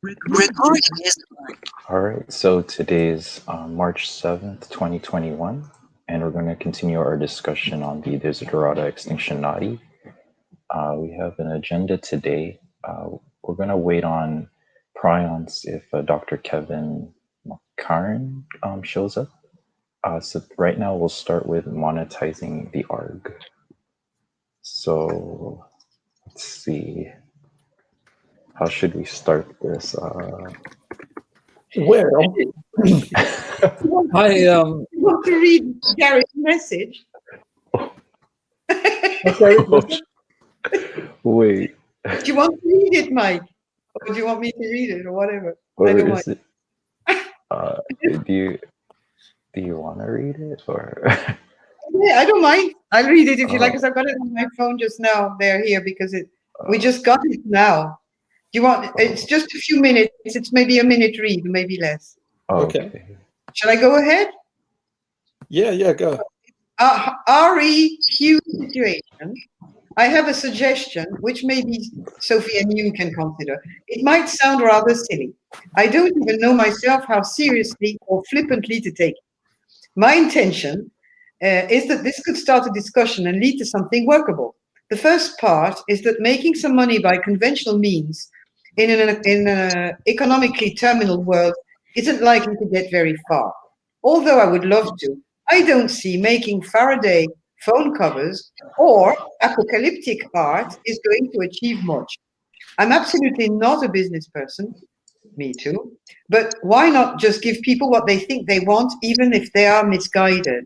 Recording is All right, so today's March 7th, 2021, and we're going to continue our discussion on the Desiderata Extinctionati. We have an agenda today. We're going to wait on prions if Dr. Kevin Karn shows up. So right now we'll start with monetizing the ARG. So let's see. How should we start this? Well, I want to read Gary's message? Wait. Do you want to read it, Mike? Or do you want me to read it or whatever? Or I don't is mind. it? Do you want to read it or? Yeah, I don't mind. I'll read it if you like, because I've got it on my phone just now. They're here because we just got it now. Do you want? It's just a few minutes. It's maybe a minute read, maybe less. Okay. Shall I go ahead? Yeah, go. REQ situation. I have a suggestion, which maybe Sophie and you can consider. It might sound rather silly. I don't even know myself how seriously or flippantly to take it. My intention is that this could start a discussion and lead to something workable. The first part is that making some money by conventional means in an economically terminal world isn't likely to get very far. Although I would love to, I don't see making Faraday phone covers or apocalyptic art is going to achieve much. I'm absolutely not a business person. Me too. But why not just give people what they think they want, even if they are misguided?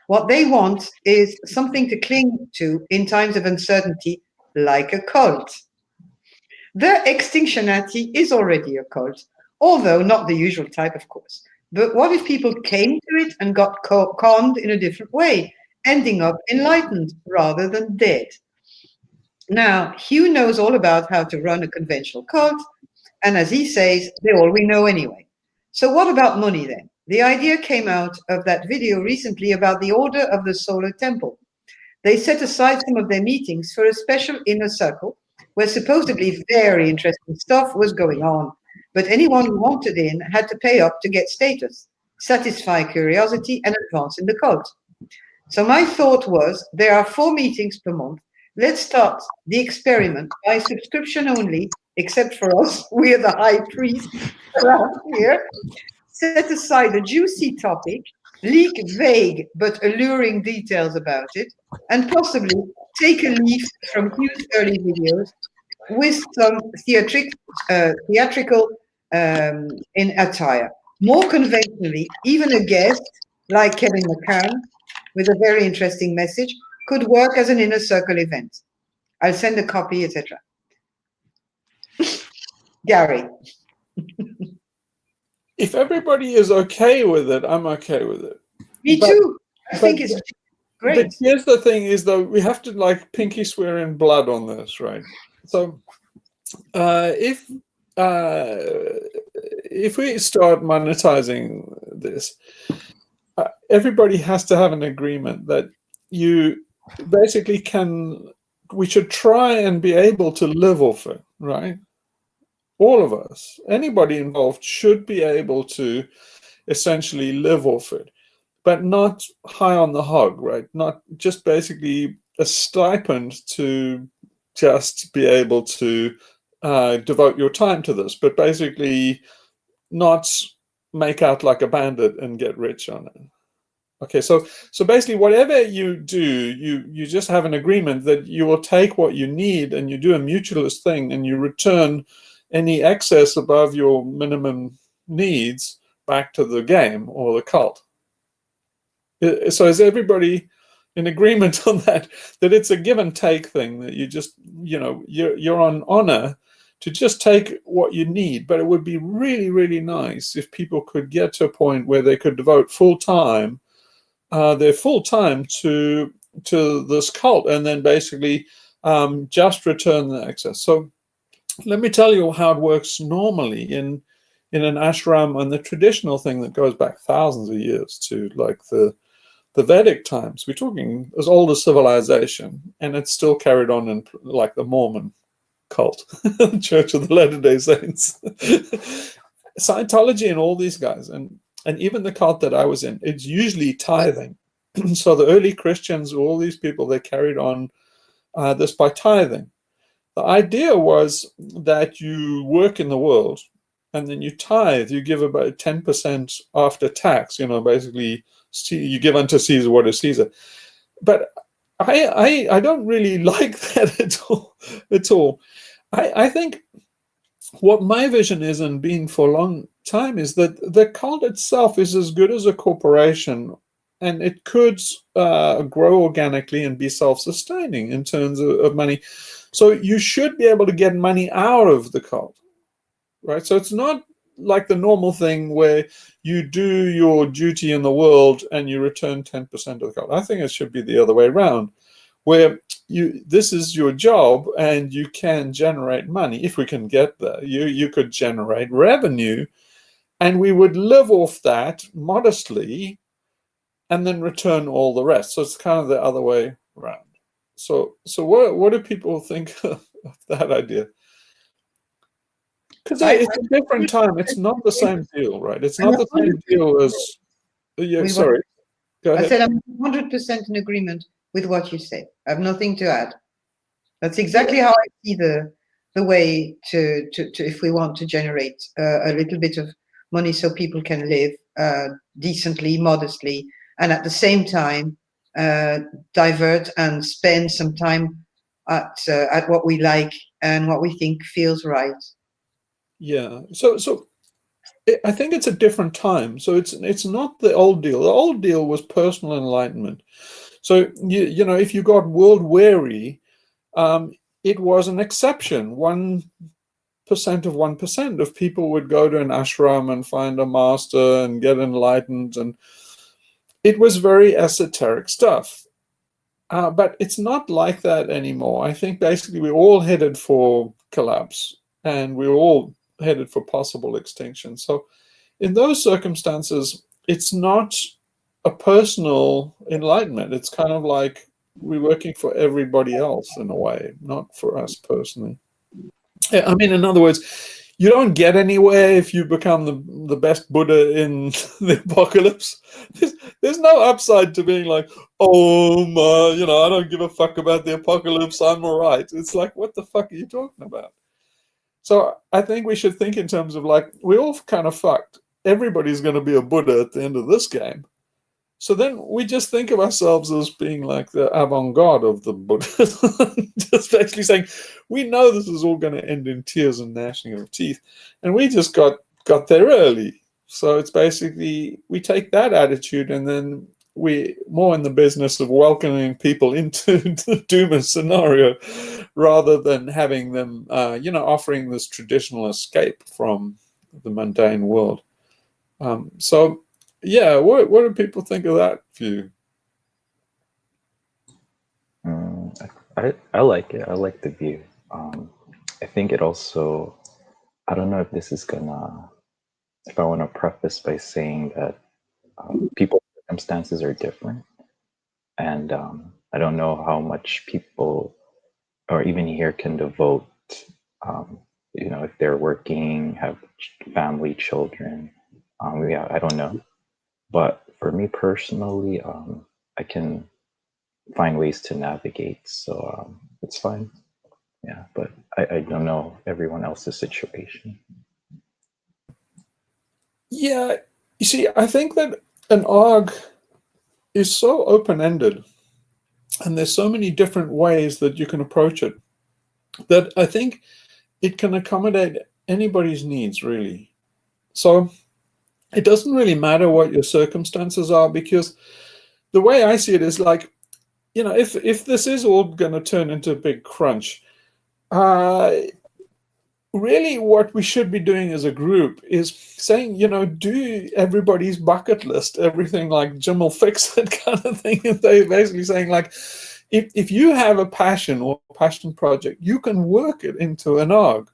What they want is something to cling to in times of uncertainty, like a cult. The Extinctionati is already a cult, although not the usual type, of course. But what if people came to it and got conned in a different way, ending up enlightened rather than dead? Now, Hugh knows all about how to run a conventional cult, and as he says, they're all we know anyway. So what about money then? The idea came out of that video recently about the Order of the Solar Temple. They set aside some of their meetings for a special inner circle where supposedly very interesting stuff was going on. But anyone who wanted in had to pay up to get status, satisfy curiosity, and advance in the cult. So my thought was there are 4 meetings per month. Let's start the experiment by subscription only, except for us. We are the high priest around here. Set aside a juicy topic, leak vague but alluring details about it, and possibly take a leaf from Hugh's early videos with some theatrical in attire. More conventionally, even a guest like Kevin McCann with a very interesting message could work as an inner circle event. I'll send a copy, etc. Gary. If everybody is okay with it, I'm okay with it. Me too. I think it's great. But here's the thing is, though, we have to like pinky swear in blood on this, right? So if we start monetizing this, everybody has to have an agreement that you basically we should try and be able to live off it, right? All of us, anybody involved should be able to essentially live off it, but not high on the hog, right? Not just basically a stipend to just be able to devote your time to this, but basically not make out like a bandit and get rich on it. Okay, so basically whatever you do, you just have an agreement that you will take what you need and you do a mutualist thing and you return any excess above your minimum needs back to the game or the cult. So is everybody in agreement on that it's a give and take thing, that you just, you're on honor to just take what you need, but it would be really, really nice if people could get to a point where they could devote their full time to this cult and then basically just return the excess. So let me tell you how it works normally in an ashram, and the traditional thing that goes back thousands of years to like the Vedic times. We're talking as old as civilization, and it's still carried on in like the Mormon cult, Church of the Latter-day Saints, Scientology, and all these guys, and even the cult that I was in, it's usually tithing. So the early Christians, all these people, they carried on this by tithing. The idea was that you work in the world and then you tithe, you give about 10% after tax, basically you give unto Caesar what is Caesar. But I don't really like that at all. I think what my vision is, and been for a long time, is that the cult itself is as good as a corporation, and it could grow organically and be self-sustaining in terms of money. So you should be able to get money out of the cult, right? So it's not like the normal thing where you do your duty in the world and you return 10% of the cult. I think it should be the other way around, where this is your job and you can generate money. If we can get there, you could generate revenue, and we would live off that modestly and then return all the rest. So it's kind of the other way around. So what do people think of that idea? Because it's a different time. It's not the same deal, right? It's not the same deal as... Yeah, sorry. Go ahead. I said I'm 100% in agreement with what you say. I have nothing to add. That's exactly how I see the way to if we want to generate a little bit of money so people can live decently, modestly, and at the same time divert and spend some time at what we like and what we think feels right. Yeah. So I think it's a different time. So it's not the old deal. The old deal was personal enlightenment. So if you got world weary, it was an exception. 1% of 1% of people would go to an ashram and find a master and get enlightened, and it was very esoteric stuff. But it's not like that anymore. I think basically we're all headed for collapse, and we're all headed for possible extinction. So in those circumstances, it's not a personal enlightenment. It's kind of like we're working for everybody else in a way, not for us personally. I mean, in other words, you don't get anywhere if you become the best Buddha in the apocalypse. There's no upside to being like, oh my, I don't give a fuck about the apocalypse, I'm all right. It's like, what the fuck are you talking about? So I think we should think in terms of like, we're all kind of fucked. Everybody's going to be a Buddha at the end of this game. So then we just think of ourselves as being like the avant-garde of the Buddhists, just basically saying, we know this is all going to end in tears and gnashing of teeth, and we just got there early. So it's basically, we take that attitude, and then we're more in the business of welcoming people into the doom scenario rather than having them, offering this traditional escape from the mundane world. So yeah, what do people think of that view? I like it. I like the view. I think it also, I don't know if this is if I want to preface by saying that people's circumstances are different. And I don't know how much people, or even here, can devote, if they're working, have family, children. I don't know. But for me personally, I can find ways to navigate, so it's fine. Yeah, but I don't know everyone else's situation. Yeah, you see, I think that an ARG is so open-ended, and there's so many different ways that you can approach it, that I think it can accommodate anybody's needs, really. So it doesn't really matter what your circumstances are, because the way I see it is like, if this is all going to turn into a big crunch, really what we should be doing as a group is saying, do everybody's bucket list, everything like Jim will fix it kind of thing. And they're basically saying like, if you have a passion or passion project, you can work it into an ARG.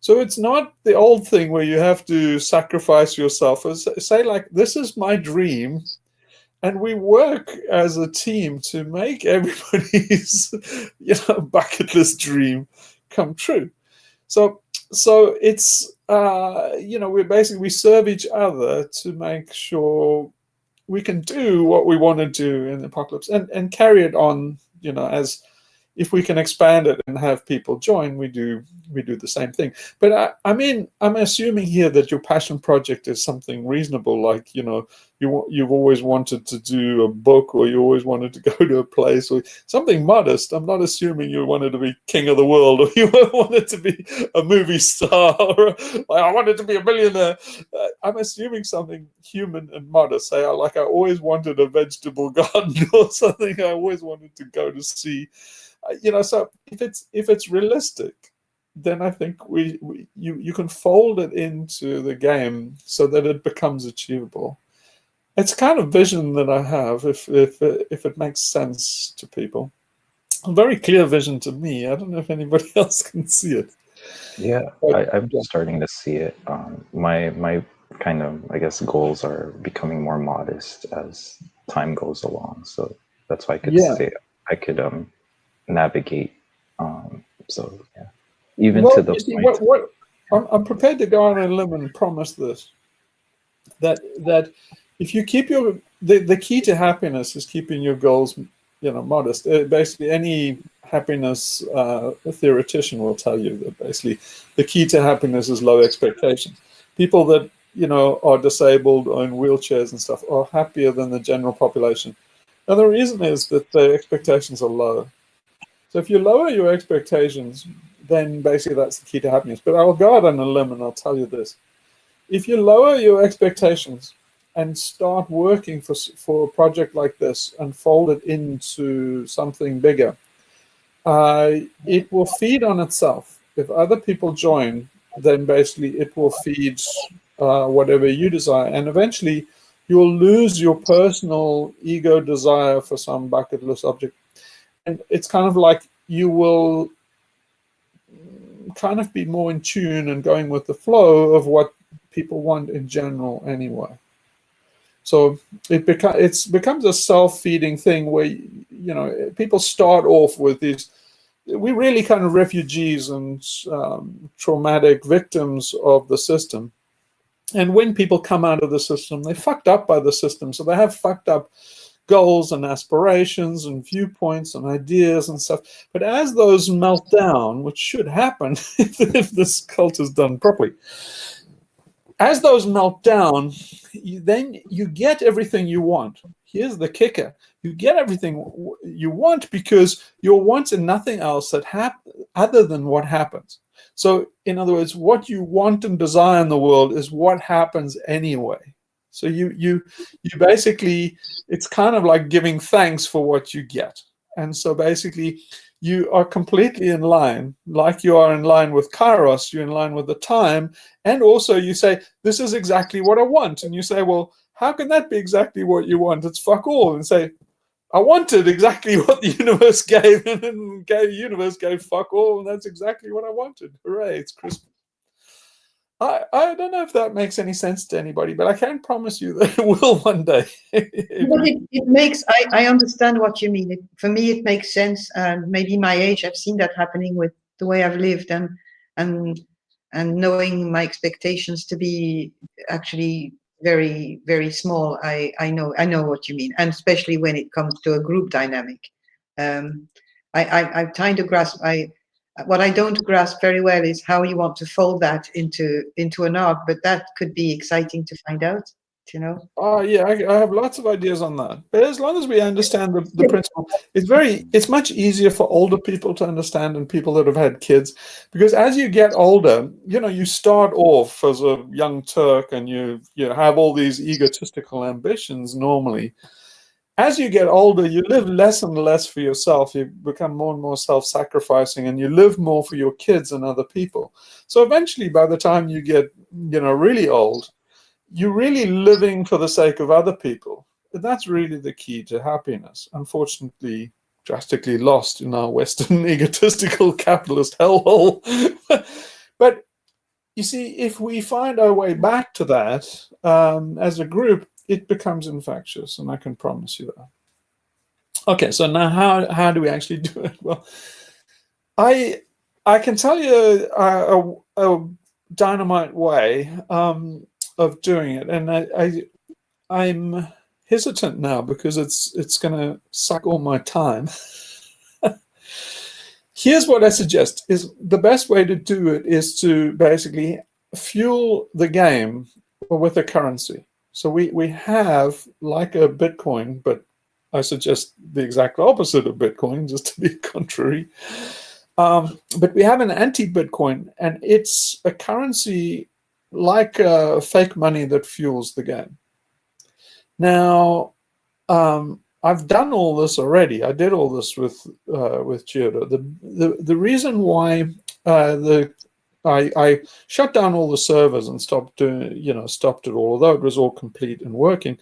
So it's not the old thing where you have to sacrifice yourself. Say like, this is my dream, and we work as a team to make everybody's bucket list dream come true. So it's we serve each other to make sure we can do what we want to do in the apocalypse and carry it on, as if we can expand it and have people join, we do the same thing. But I mean, I'm assuming here that your passion project is something reasonable, like you've always wanted to do a book, or you always wanted to go to a place, or something modest. I'm not assuming you wanted to be king of the world, or you wanted to be a movie star, or like I wanted to be a millionaire. I'm assuming something human and modest. Say, like I always wanted a vegetable garden or something. I always wanted to go to sea. So if it's realistic, then I think you can fold it into the game so that it becomes achievable. It's kind of vision that I have, if it makes sense to people. A very clear vision to me. I don't know if anybody else can see it. Yeah, I'm starting to see it. My kind of, I guess, goals are becoming more modest as time goes along. So that's why I could say I could navigate. So yeah, even to the you see, point. what I'm prepared to go on a limb and promise this. That if you keep the key to happiness is keeping your goals, modest. Basically, any happiness theoretician will tell you that basically the key to happiness is low expectations. People that are disabled or in wheelchairs and stuff are happier than the general population. And the reason is that their expectations are low. So if you lower your expectations, then basically that's the key to happiness. But I'll go out on a limb and I'll tell you this. If you lower your expectations and start working for a project like this and fold it into something bigger, it will feed on itself. If other people join, then basically it will feed whatever you desire. And eventually you'll lose your personal ego desire for some bucket list object. And it's kind of like you will kind of be more in tune and going with the flow of what people want in general anyway. So it becomes a self-feeding thing where people start off with these. We're really kind of refugees and traumatic victims of the system. And when people come out of the system, they're fucked up by the system. So they have fucked up goals and aspirations and viewpoints and ideas and stuff. But as those melt down, which should happen if this cult is done properly, as those melt down, then you get everything you want. Here's the kicker. You get everything you want because your wants are nothing else other than what happens. So in other words, what you want and desire in the world is what happens anyway. So you basically, it's kind of like giving thanks for what you get. And so basically you are completely in line, like you are in line with Kairos, you're in line with the time. And also you say, this is exactly what I want. And you say, well, how can that be exactly what you want? It's fuck all. And say, I wanted exactly what the universe gave, and the universe gave fuck all. And that's exactly what I wanted. Hooray, it's Christmas. I don't know if that makes any sense to anybody, but I can promise you that it will one day. But it makes, I understand what you mean. For me, it makes sense. And maybe my age, I've seen that happening with the way I've lived and knowing my expectations to be actually very, very small. I know what you mean. And especially when it comes to a group dynamic. I'm trying to grasp, what I don't grasp very well is how you want to fold that into an arc, but that could be exciting to find out, Oh yeah, I have lots of ideas on that. But as long as we understand the principle, it's much easier for older people to understand than people that have had kids, because as you get older, you start off as a young Turk and you have all these egotistical ambitions normally. As you get older, you live less and less for yourself. You become more and more self-sacrificing, and you live more for your kids and other people. So eventually, by the time you get, really old, you're really living for the sake of other people. And that's really the key to happiness. Unfortunately, drastically lost in our Western egotistical capitalist hellhole. But you see, if we find our way back to that as a group, it becomes infectious, and I can promise you that. Okay, so now how do we actually do it? Well, I I can tell you a dynamite way of doing it, and I'm hesitant now because it's going to suck all my time. Here's what I suggest: is the best way to do it is to basically fuel the game with a currency. So we have like a Bitcoin, but I suggest the exact opposite of Bitcoin, just to be contrary. But we have an anti-Bitcoin, and it's a currency like fake money that fuels the game. Now, I've done all this already. I did all this with Geodo. The reason why I shut down all the servers and stopped it all, although it was all complete and working.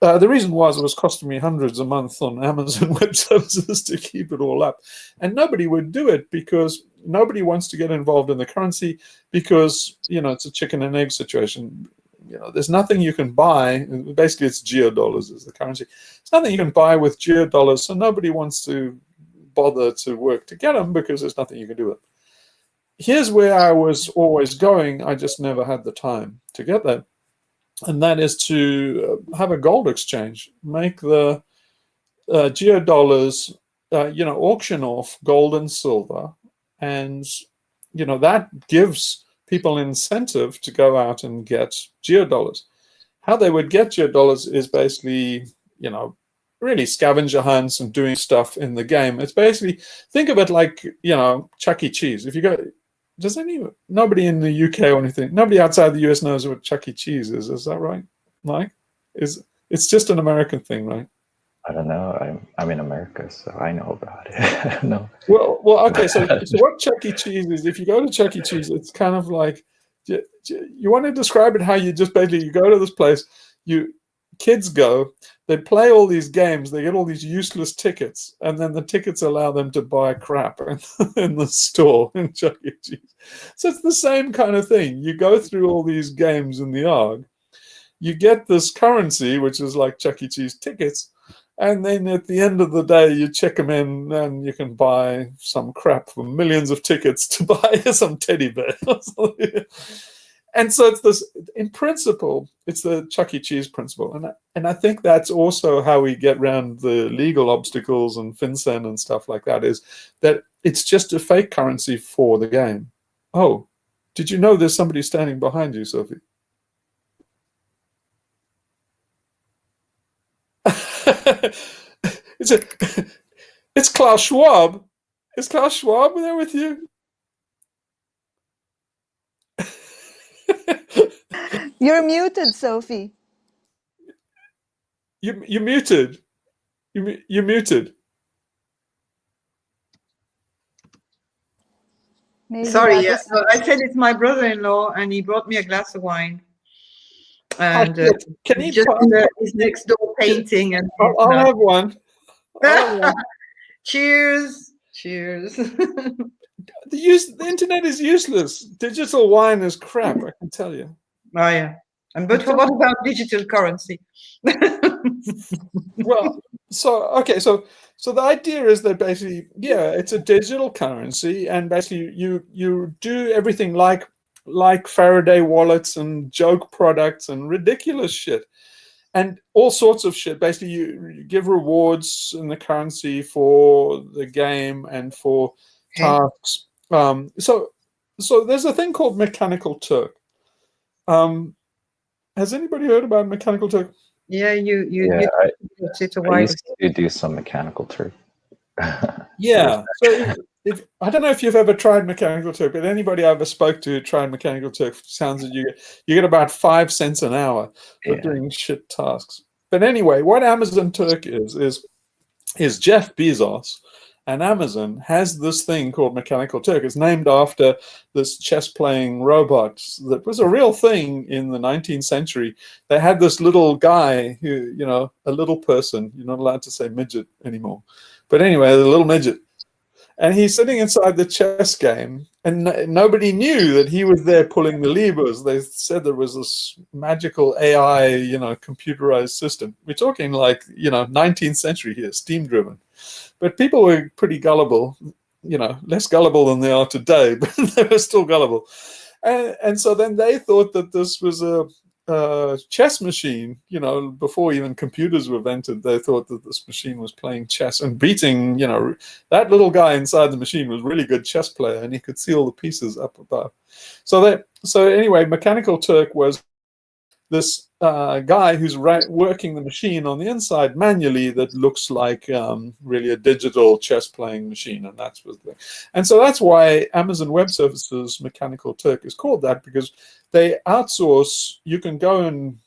The reason was it was costing me hundreds a month on Amazon Web Services to keep it all up. And nobody would do it because nobody wants to get involved in the currency because, it's a chicken and egg situation. There's nothing you can buy. Basically, it's geodollars is the currency. There's nothing you can buy with geodollars, so nobody wants to bother to work to get them because there's nothing you can do with them. Here's where I was always going. I just never had the time to get that. And that is to have a gold exchange, make the geodollars, auction off gold and silver. And, that gives people an incentive to go out and get geodollars. How they would get geodollars is basically, really scavenger hunts and doing stuff in the game. It's basically, think of it like, Chuck E. Cheese. If you go... Nobody in the UK or anything, nobody outside the US knows what Chuck E. Cheese is that right, Mike? It's just an American thing, right? I don't know. I'm in America, so I know about it. No. Well, okay. So what Chuck E. Cheese is? If you go to Chuck E. Cheese, it's kind of like you want to describe it how you just basically you go to this place, kids go, they play all these games, they get all these useless tickets, and then the tickets allow them to buy crap in the store in Chuck E. Cheese. So it's the same kind of thing. You go through all these games in the ARG, you get this currency, which is like Chuck E. Cheese tickets, and then at the end of the day, you check them in and you can buy some crap for millions of tickets to buy some teddy bear. And so it's this, in principle, it's the Chuck E. Cheese principle. And I think that's also how we get around the legal obstacles and FinCEN and stuff like that, is that it's just a fake currency for the game. Oh, did you know there's somebody standing behind you, Sophie? It's Klaus Schwab. Is Klaus Schwab there with you? You're muted, Sophie. You're muted. You're muted. Maybe Sorry, yeah. So I said it's my brother-in-law, and he brought me a glass of wine. And can he just his next door painting? And I'll have one. Cheers! Cheers! The internet is useless. Digital wine is crap. I can tell you. Oh yeah. But what about digital currency? Well, so the idea is that basically, it's a digital currency, and basically you do everything like Faraday wallets and joke products and ridiculous shit and all sorts of shit. Basically, you give rewards in the currency for the game and for tasks. So there's a thing called Mechanical Turk. Has anybody heard about Mechanical Turk? Yeah, I used to do some Mechanical Turk. Yeah. So I don't know if you've ever tried Mechanical Turk, but anybody I ever spoke to tried Mechanical Turk sounds that you get about 5 cents an hour for doing shit tasks. But anyway, what Amazon Turk is Jeff Bezos, and Amazon has this thing called Mechanical Turk. It's named after this chess-playing robot that was a real thing in the 19th century. They had this little guy who, a little person. You're not allowed to say midget anymore. But anyway, the little midget. And he's sitting inside the chess game, and nobody knew that he was there pulling the levers. They said there was this magical AI, computerized system. We're talking like, 19th century here, steam-driven. But people were pretty gullible. less gullible than they are today, but they were still gullible. And so then they thought that this was a chess machine, before even computers were invented. They thought that this machine was playing chess and beating, that little guy inside the machine was a really good chess player, and he could see all the pieces up above. So anyway, Mechanical Turk was this guy who's working the machine on the inside manually that looks like really a digital chess playing machine, and that's what the thing. And so that's why Amazon Web Services Mechanical Turk is called that, because they outsource. You can go and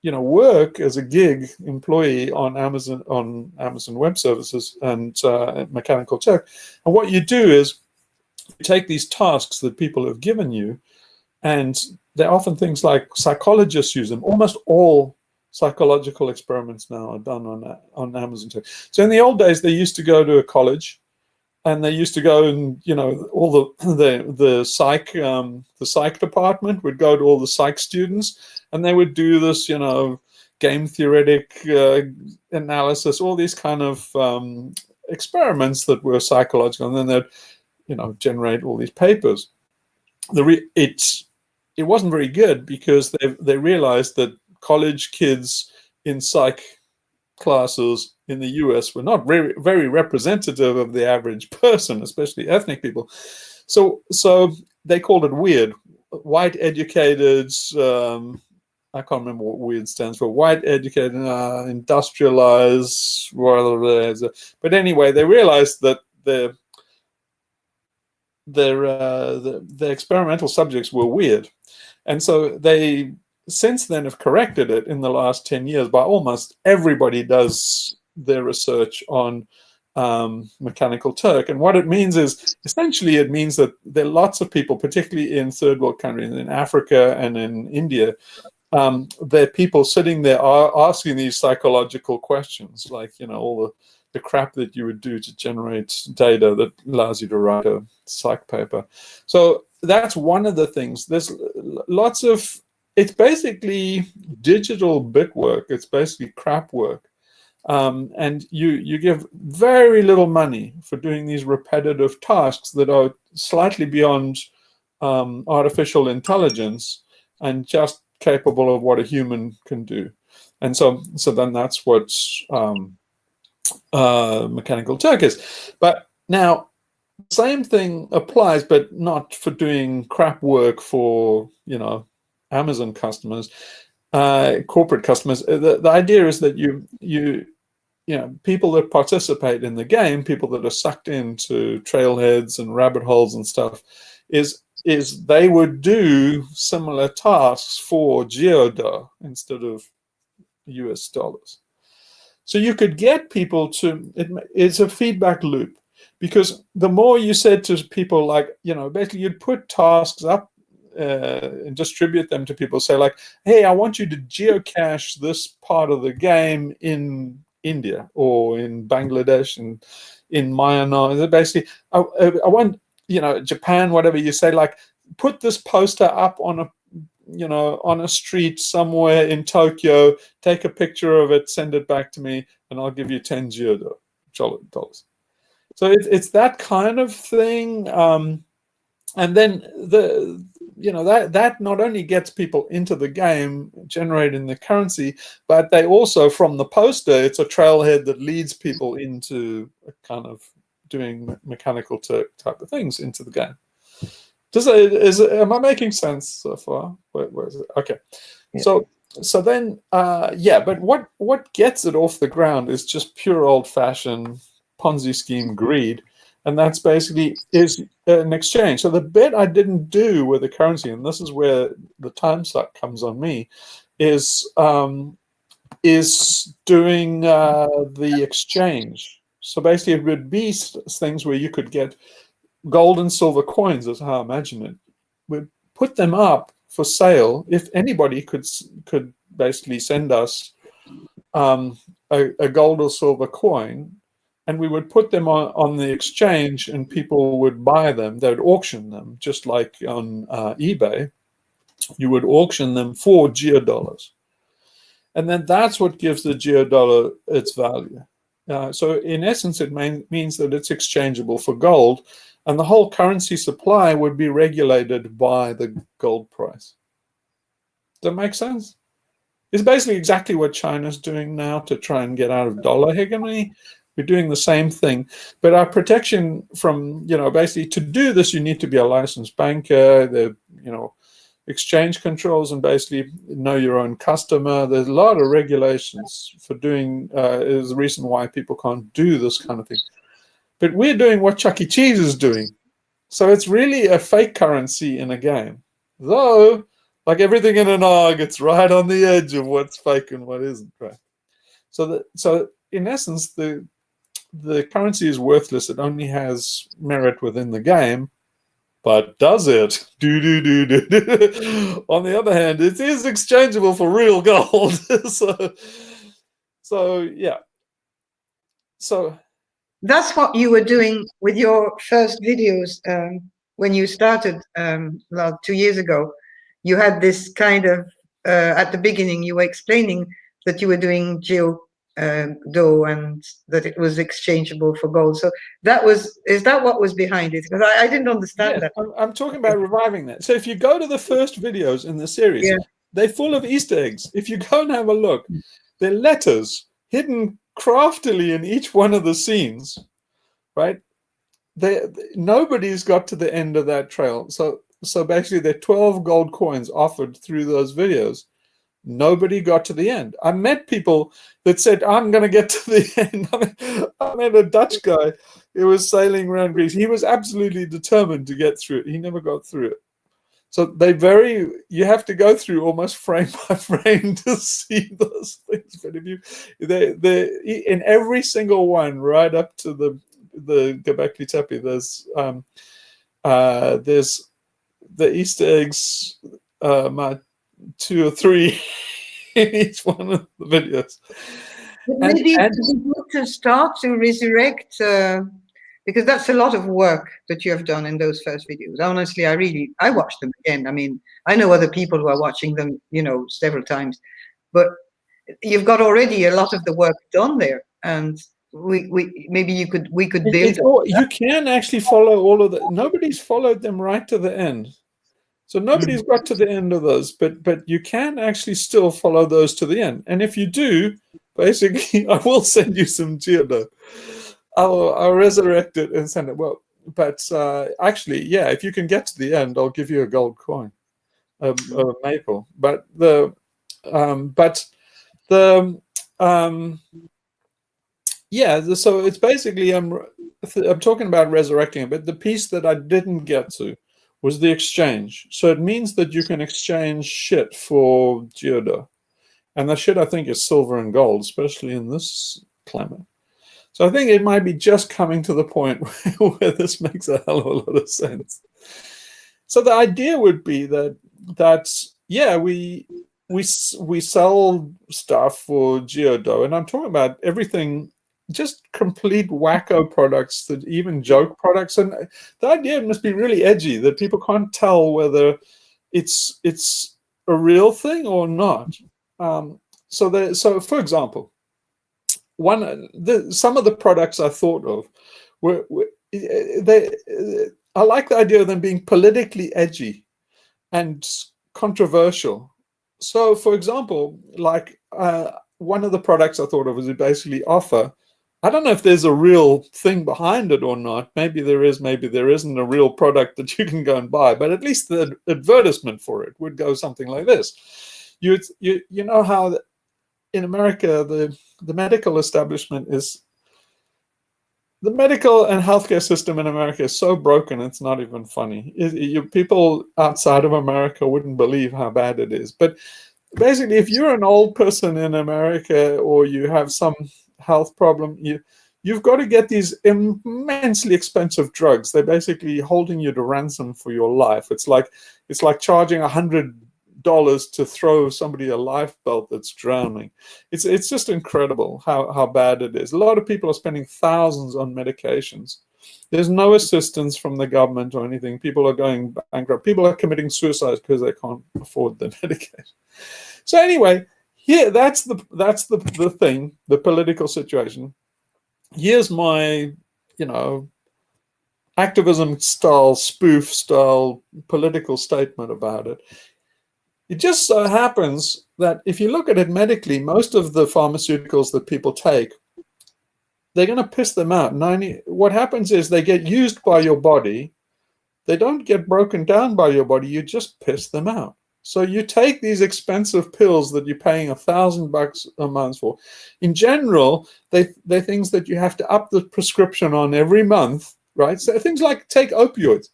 work as a gig employee on Amazon Web Services and Mechanical Turk, and what you do is you take these tasks that people have given you, and they're often things like psychologists use them. Almost all psychological experiments now are done on Amazon Turk. So in the old days, they used to go to a college, and they used to go and all the psych department would go to all the psych students, and they would do this game theoretic analysis, all these kind of experiments that were psychological, and then they'd generate all these papers. It wasn't very good, because they realized that college kids in psych classes in the US were not very, very representative of the average person, especially ethnic people. So they called it weird. White educated, I can't remember what weird stands for. White educated, industrialized, but anyway, they realized that the experimental subjects were weird. And so they since then have corrected it in the last 10 years by almost everybody does their research on Mechanical Turk. And what it means is, essentially it means that there are lots of people, particularly in third world countries, in Africa and in India, there are people sitting there asking these psychological questions, like, all the crap that you would do to generate data that allows you to write a psych paper. So that's one of the things. There's lots of, it's basically digital bit work. It's basically crap work. And you give very little money for doing these repetitive tasks that are slightly beyond artificial intelligence and just capable of what a human can do. And so then that's what Mechanical Turk is. But now, same thing applies, but not for doing crap work for, Amazon customers, corporate customers. The idea is that people that participate in the game, people that are sucked into trailheads and rabbit holes and stuff, is they would do similar tasks for geoda instead of US dollars. So you could get people to, it's a feedback loop, because the more you said to people, like, basically you'd put tasks up and distribute them to people, say like, hey, I want you to geocache this part of the game in India or in Bangladesh and in Myanmar. Basically, I want, Japan, whatever you say, like, put this poster up on a street somewhere in Tokyo, take a picture of it, send it back to me, and I'll give you 10 dollars. So it's that kind of thing. And then that not only gets people into the game, generating the currency, but they also, from the poster, it's a trailhead that leads people into a kind of doing Mechanical Turk type of things into the game. Am I making sense so far? Where is it? Okay. Yeah. So then, but what gets it off the ground is just pure old-fashioned Ponzi scheme greed. And that's basically is an exchange. So the bit I didn't do with the currency, and this is where the time suck comes on me, is doing the exchange. So basically it would be things where you could get gold and silver coins, is how I imagine it. We'd put them up for sale. If anybody could basically send us a gold or silver coin, and we would put them on the exchange, and people would buy them. They would auction them, just like on eBay. You would auction them for geodollars. And then that's what gives the geodollar its value. So in essence, it means that it's exchangeable for gold, and the whole currency supply would be regulated by the gold price. Does that make sense? It's basically exactly what China's doing now to try and get out of dollar hegemony. We're doing the same thing, but our protection from, basically to do this, you need to be a licensed banker, exchange controls, and basically know your own customer. There's a lot of regulations for doing, is the reason why people can't do this kind of thing. But we're doing what Chuck E. Cheese is doing. So it's really a fake currency in a game. Though, like everything in an ARG, it's right on the edge of what's fake and what isn't, right? So in essence, the currency is worthless. It only has merit within the game. But does it? On the other hand, it is exchangeable for real gold. so yeah. So that's what you were doing with your first videos when you started 2 years ago. You had this kind of at the beginning you were explaining that you were doing geodo and that it was exchangeable for gold. So is that what was behind it? Because I didn't understand that. I'm talking about reviving that. So if you go to the first videos in the series, they're full of Easter eggs. If you go and have a look, they're letters hidden craftily in each one of the scenes, right? Nobody's got to the end of that trail. So basically, there are 12 gold coins offered through those videos. Nobody got to the end. I met people that said, I'm going to get to the end. I met a Dutch guy who was sailing around Greece. He was absolutely determined to get through it. He never got through it. So you have to go through almost frame by frame to see those things. But if in every single one, right up to the Göbekli Tepe, there's the Easter eggs, 2 or 3 in each one of the videos. Maybe to start to resurrect, because that's a lot of work that you have done in those first videos. Honestly, I watched them again. I mean, I know other people who are watching them, several times, but you've got already a lot of the work done there, and we could build. You can actually follow all of the. Nobody's followed them right to the end. So nobody's got to the end of those, but you can actually still follow those to the end. And if you do, basically, I will send you some geodo. I'll resurrect it and send it. Well, but actually, yeah, if you can get to the end, I'll give you a gold coin, a maple. But so it's basically I'm talking about resurrecting it, but the piece that I didn't get to was the exchange. So it means that you can exchange shit for geodo. And the shit, I think, is silver and gold, especially in this climate. So I think it might be just coming to the point where this makes a hell of a lot of sense. So the idea would be that we sell stuff for geodo, and I'm talking about everything, just complete wacko products, that even joke products. And the idea must be really edgy, that people can't tell whether it's a real thing or not. So for example, some of the products I thought of I like the idea of them being politically edgy and controversial. So, for example, like one of the products I thought of was basically offer. I don't know if there's a real thing behind it or not. Maybe there is, maybe there isn't a real product that you can go and buy, but at least the advertisement for it would go something like this. You know how in America, the medical establishment the medical and healthcare system in America is so broken, it's not even funny. People outside of America wouldn't believe how bad it is. But basically, if you're an old person in America or you have some health problem, you've got to get these immensely expensive drugs. They're basically holding you to ransom for your life. It's like charging $100 to throw somebody a lifebelt that's drowning. It's just incredible how bad it is. A lot of people are spending thousands on medications. There's no assistance from the government or anything. People are going bankrupt. People are committing suicide because they can't afford the medication. So anyway, that's the thing, the political situation. here's my, activism style, spoof style political statement about it. It just so happens that if you look at it medically, most of the pharmaceuticals that people take, they're going to piss them out. What happens is they get used by your body. They don't get broken down by your body. You just piss them out. So you take these expensive pills that you're paying $1,000 a month for. In general, they're things that you have to up the prescription on every month, right? So things like take opioids.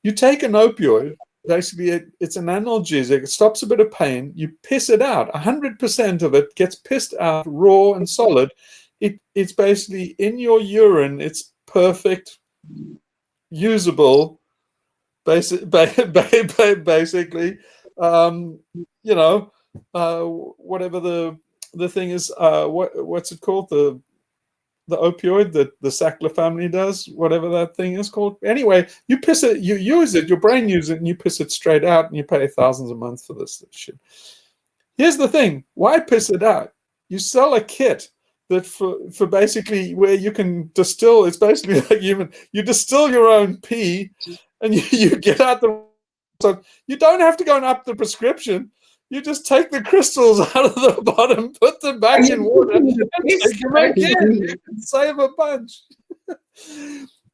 You take an opioid, basically it's an analgesic, it stops a bit of pain, you piss it out. 100% of it gets pissed out raw and solid. It's basically in your urine, it's perfect, usable, basically, whatever the thing is, what's it called? The opioid that the Sackler family does, whatever that thing is called. Anyway, you piss it, you use it, your brain uses it, and you piss it straight out, and you pay thousands a month for this shit. Here's the thing: why piss it out? You sell a kit that for basically where you can distill. It's basically like you distill your own pee, and you get out the. So you don't have to go and up the prescription. You just take the crystals out of the bottom, put them back in water, and take them again. Save a bunch.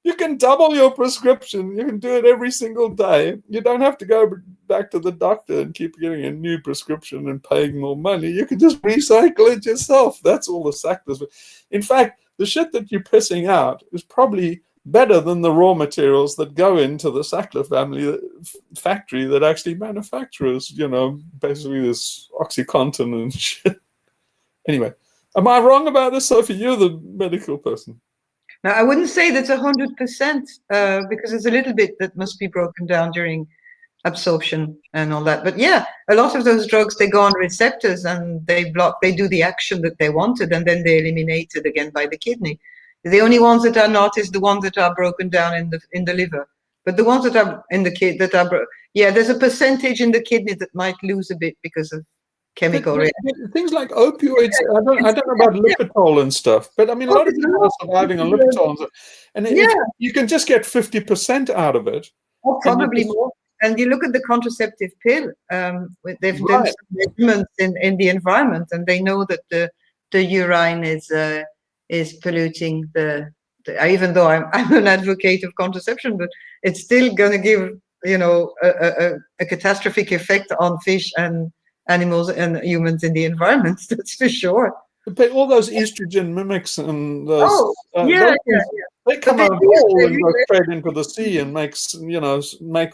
You can double your prescription. You can do it every single day. You don't have to go back to the doctor and keep getting a new prescription and paying more money. You can just recycle it yourself. That's all the Sacklers. In fact, the shit that you're pissing out is probably better than the raw materials that go into the Sackler family factory that actually manufactures, basically this OxyContin and shit. Anyway, am I wrong about this, Sophie? You're the medical person. Now, I wouldn't say that's 100% because it's a little bit that must be broken down during absorption and all that. But yeah, a lot of those drugs, they go on receptors and they do the action that they wanted, and then they're eliminated again by the kidney. The only ones that are not is the ones that are broken down in the liver. But the ones that are in the kidney there's a percentage in the kidney that might lose a bit because of chemical reaction. Things like opioids, I don't know about Lipitor and stuff, but I mean, a lot of people are surviving on Lipitor, and you can just get 50% out of it. Or probably more. And you look at the contraceptive pill, they've done some measurements in the environment, and they know that the urine is polluting even though I'm an advocate of contraception, but it's still going to give, a catastrophic effect on fish and animals and humans in the environment. That's for sure. But all those estrogen mimics and those, they come out whole and go straight into the sea and make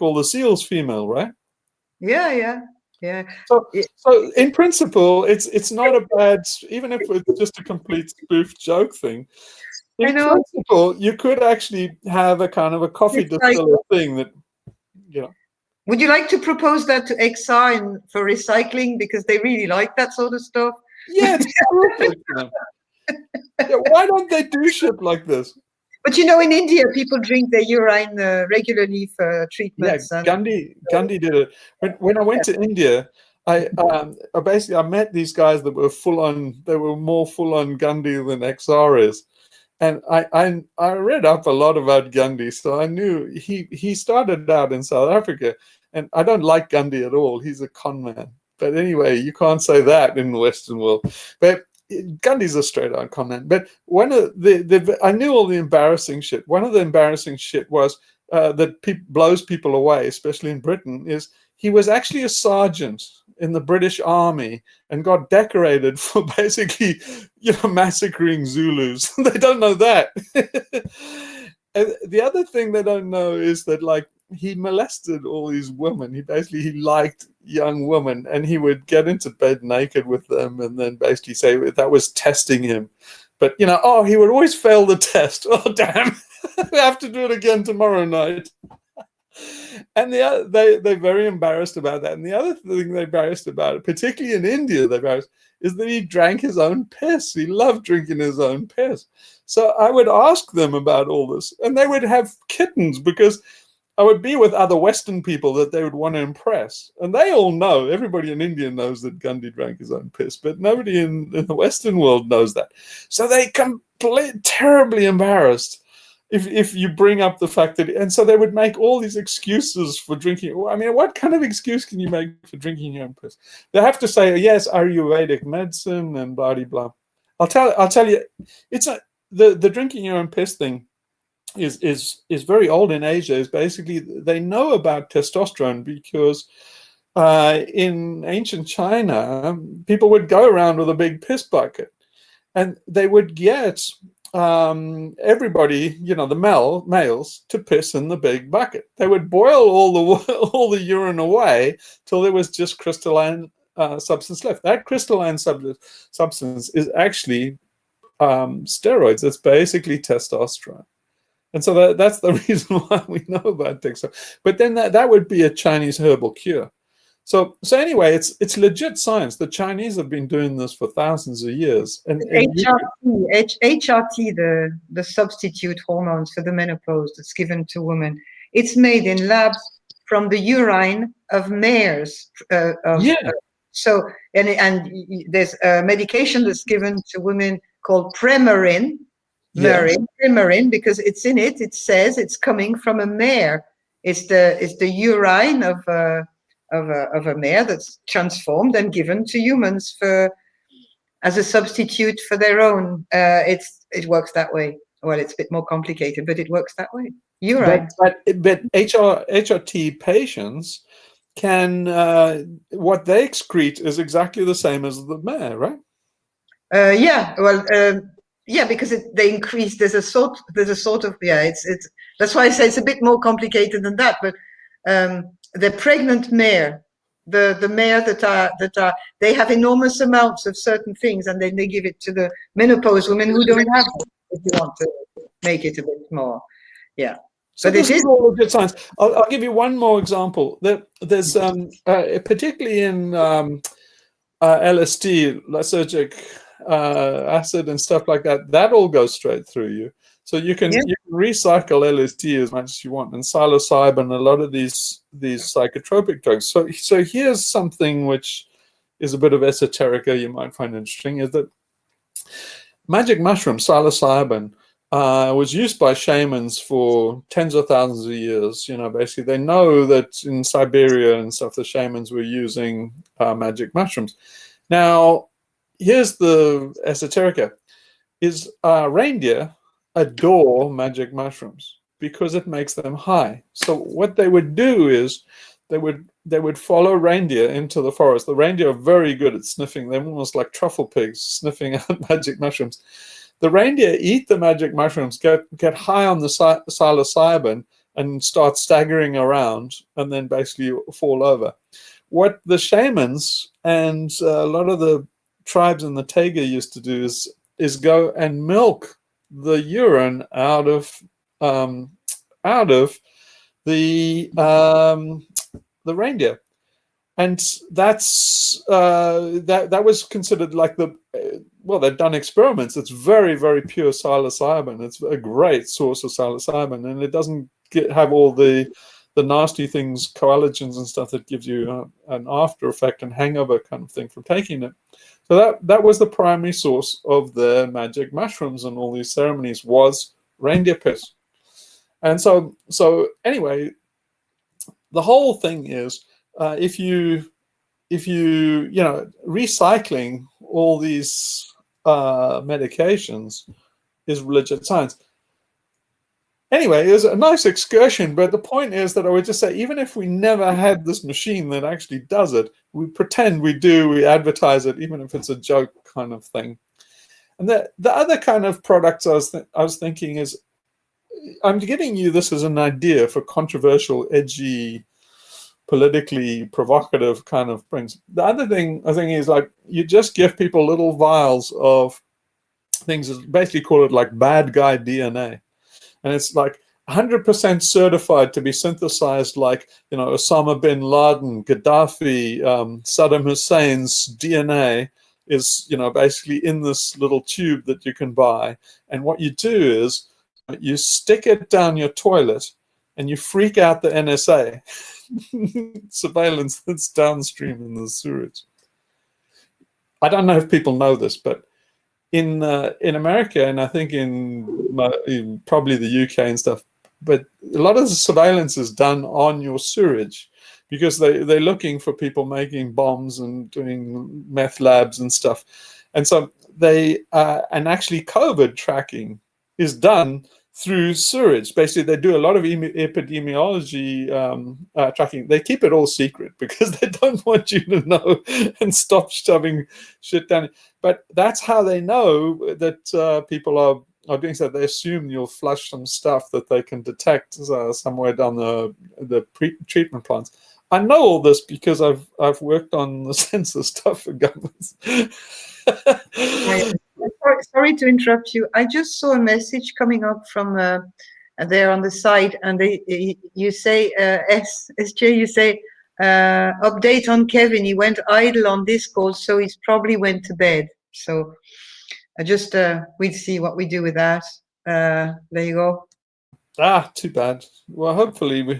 all the seals female, right? Yeah. So in principle, it's not a bad, even if it's just a complete spoof joke thing. In principle, you could actually have a kind of a coffee distiller thing that, Would you like to propose that to XR for recycling, because they really like that sort of stuff? Yeah, it's perfect. Why don't they do shit like this? But in India, people drink their urine regularly for treatments. Yeah, Gandhi did it. When I went to India, I met these guys that were full on. They were more full on Gandhi than XR is, and I read up a lot about Gandhi, so I knew he started out in South Africa, and I don't like Gandhi at all. He's a con man. But anyway, you can't say that in the Western world. But Gandhi's a straight on con man. But one of I knew all the embarrassing shit. One of the embarrassing shit was that blows people away, especially in Britain, is he was actually a sergeant in the British Army and got decorated for basically, massacring Zulus. They don't know that. And the other thing they don't know is that, he molested all these women. He liked young women, and he would get into bed naked with them and then basically say that was testing him. But, he would always fail the test. Oh, damn. We have to do it again tomorrow night. And they're very embarrassed about that. And the other thing they're embarrassed about it, particularly in India, is that he drank his own piss. He loved drinking his own piss. So I would ask them about all this, and they would have kittens, because be with other Western people that they would want to impress. And they all know, everybody in India knows that Gandhi drank his own piss, but nobody in the Western world knows that. So they terribly embarrassed if you bring up the fact that, and so they would make all these excuses for drinking. I mean, what kind of excuse can you make for drinking your own piss? They have to say, yes, Ayurvedic medicine and blah, blah, blah. I'll tell you, it's the drinking your own piss thing is very old in Asia. Is basically they know about testosterone because in ancient China, people would go around with a big piss bucket, and they would get everybody, the males, to piss in the big bucket. They would boil all the urine away till there was just crystalline substance left. That crystalline substance is actually steroids. It's basically testosterone. And so that's the reason why we know about testosterone. But then that would be a Chinese herbal cure. So anyway, it's legit science. The Chinese have been doing this for thousands of years. And HRT, the substitute hormones for the menopause that's given to women, it's made in labs from the urine of mares. So there's a medication that's given to women called Premarin. Premarin, because it's in it. It says it's coming from a mare. It's the urine of a mare that's transformed and given to humans as a substitute for their own. It works that way. Well, it's a bit more complicated, but it works that way. Urine. But HRT patients can what they excrete is exactly the same as the mare, right? Yeah, because they increase. There's a sort of It's that's why I say it's a bit more complicated than that. But the pregnant mare, the mare that are they have enormous amounts of certain things, and then they give it to the menopause women who don't have them. If you want to make it a bit more, yeah. So this is all good science. I'll give you one more example. There's particularly in LSD, lysergic acid and stuff like that. That all goes straight through you. So you can recycle LSD as much as you want, and psilocybin, a lot of these psychotropic drugs. So here's something which is a bit of esoterica you might find interesting, is that magic mushroom, psilocybin, was used by shamans for tens of thousands of years. Basically, they know that in Siberia and stuff, the shamans were using magic mushrooms. Now, here's the esoterica: is reindeer adore magic mushrooms because it makes them high. So what they would do is they would follow reindeer into the forest. The reindeer are very good at sniffing. They're almost like truffle pigs sniffing out magic mushrooms. The reindeer eat the magic mushrooms, get high on the psilocybin, and start staggering around, and then basically fall over. What the shamans and a lot of the tribes in the taiga used to do is go and milk the urine out of the reindeer. And that's that was considered like they've done experiments. It's very, very pure psilocybin. It's a great source of psilocybin, and it doesn't have all the nasty things, collagens and stuff that gives you an after effect and hangover kind of thing from taking it. So that was the primary source of the magic mushrooms and all these ceremonies, was reindeer piss. And so anyway, the whole thing is, if you recycling all these medications is legit science. Anyway, it was a nice excursion, but the point is that I would just say, even if we never had this machine that actually does it, we pretend we do, we advertise it, even if it's a joke kind of thing. And the other kind of products I was thinking is, I'm giving you this as an idea for controversial, edgy, politically provocative kind of things. The other thing I think is, like, you just give people little vials of things, basically call it like bad guy DNA. And it's like 100% certified to be synthesized, like, Osama bin Laden, Gaddafi, Saddam Hussein's DNA is, basically in this little tube that you can buy. And what you do is you stick it down your toilet, and you freak out the NSA, surveillance that's downstream in the sewage. I don't know if people know this, but in America, and I think in probably the UK and stuff, but a lot of the surveillance is done on your sewage, because they're looking for people making bombs and doing meth labs and stuff. And so and actually COVID tracking is done through sewage. Basically, they do a lot of epidemiology tracking. They keep it all secret because they don't want you to know and stop shoving shit down. But that's how they know that people are doing so. They assume you'll flush some stuff that they can detect somewhere down the treatment plants. I know all this because I've worked on the sensor stuff for governments. Sorry to interrupt you. I just saw a message coming up from there on the side, and you say SJ, you say update on Kevin. He went idle on Discord, so he's probably went to bed. So I just we'd see what we do with that. There you go. Too bad. Well, hopefully we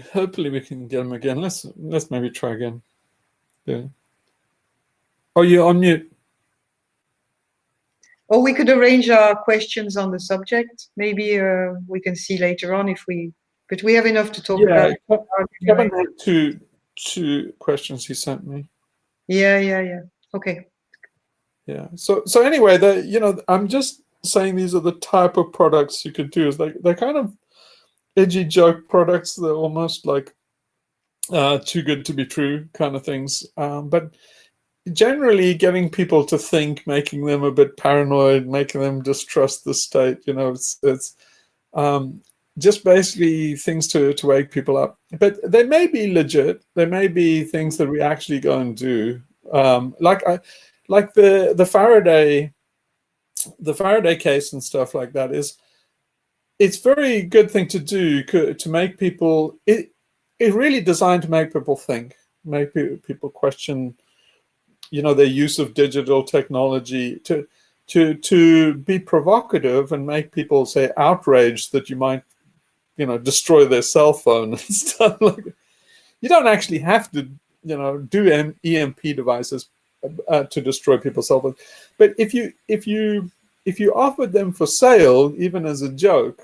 can get him again. Let's maybe try again. Yeah. Oh, you're on mute. Or we could arrange our questions on the subject. Maybe we can see later on if we. But we have enough to talk about. Kevin had two questions he sent me. Yeah. Okay. Yeah. So anyway, I'm just saying these are the type of products you could do. Is they're kind of edgy joke products. They're almost like too good to be true kind of things. But generally getting people to think, making them a bit paranoid, making them distrust the state. It's just basically things to wake people up. But they may be legit. There may be things that we actually go and do. Like the Faraday case and stuff like that it's very good thing to do to make people. It's really designed to make people think, make people question, their use of digital technology, to be provocative and make people say outraged that you might, destroy their cell phone and stuff like that. You don't actually have to, do EMP devices to destroy people's cell phones. But if you offered them for sale, even as a joke,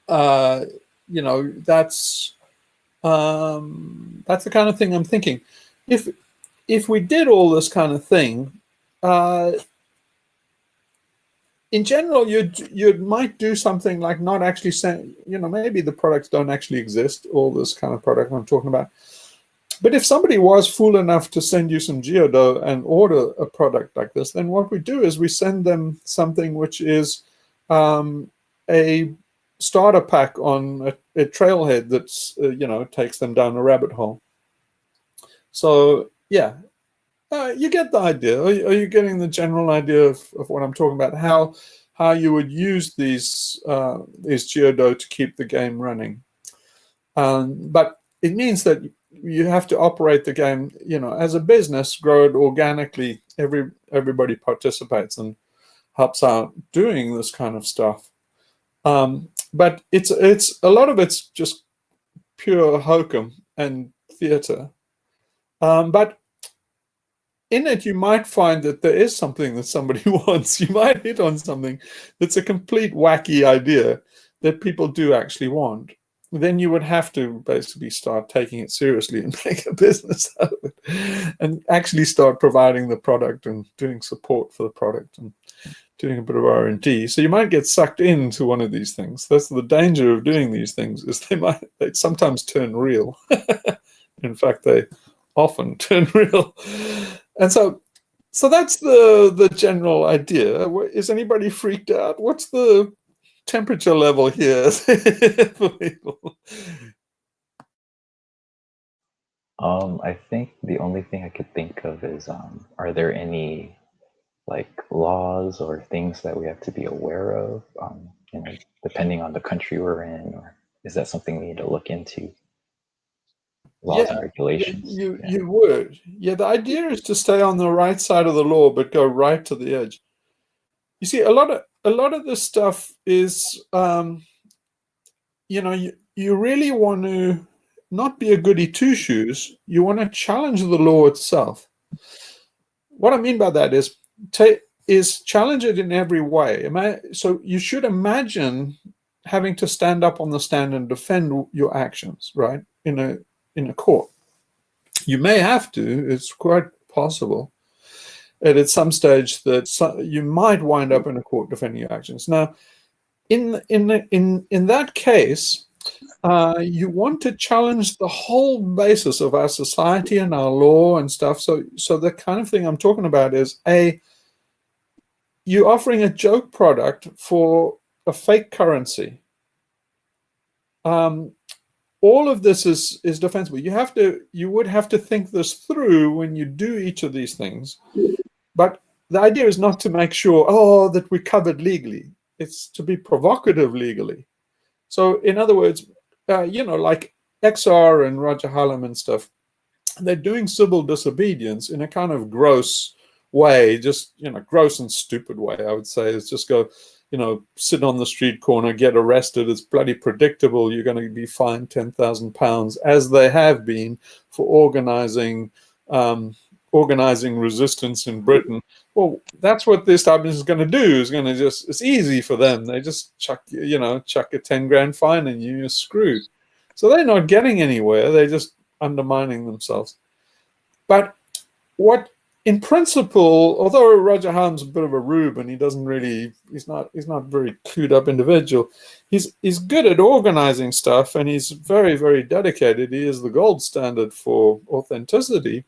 that's the kind of thing I'm thinking. If we did all this kind of thing, in general, you might do something like not actually send, maybe the products don't actually exist, all this kind of product I'm talking about. But if somebody was fool enough to send you some geodough and order a product like this, then what we do is we send them something which is a starter pack on a trailhead that's, takes them down a rabbit hole. So, yeah. You get the idea. Are you getting the general idea of what I'm talking about? How you would use these geodough to keep the game running. But it means that you have to operate the game, as a business, grow it organically. Everybody participates and helps out doing this kind of stuff. But it's a lot of it's just pure hokum and theater. But in it, you might find that there is something that somebody wants. You might hit on something that's a complete wacky idea that people do actually want. Then you would have to basically start taking it seriously and make a business out of it, and actually start providing the product and doing support for the product and doing a bit of R&D. So you might get sucked into one of these things. That's the danger of doing these things, is they sometimes turn real. In fact, they often turn real. And so that's the general idea. Is anybody freaked out? What's the temperature level here for people? I think the only thing I could think of is, are there any like laws or things that we have to be aware of, depending on the country we're in, or is that something we need to look into? Laws and regulations. You would. Yeah, the idea is to stay on the right side of the law, but go right to the edge. You see, a lot of this stuff is you really want to not be a goody two-shoes. You want to challenge the law itself. What I mean by that is challenge it in every way. So you should imagine having to stand up on the stand and defend your actions, right, in a court. You may have to. It's quite possible. And at some stage that you might wind up in a court defending your actions. Now, in that case, you want to challenge the whole basis of our society and our law and stuff. So the kind of thing I'm talking about is you're offering a joke product for a fake currency. All of this is defensible. You would have to think this through when you do each of these things. But the idea is not to make sure, that we're covered legally. It's to be provocative legally. So in other words, like XR and Roger Hallam and stuff, they're doing civil disobedience in a kind of gross way, just, gross and stupid way, I would say. It's just go, sit on the street corner, get arrested. It's bloody predictable. You're going to be fined £10,000, as they have been for organizing resistance in Britain. Well, that's what the establishment is going to do. It's easy for them. They just chuck a 10 grand fine and you're screwed. So they're not getting anywhere. They're just undermining themselves. But in principle, although Roger Hallam's a bit of a rube and he's not very clued up individual, he's good at organizing stuff and he's very, very dedicated. He is the gold standard for authenticity,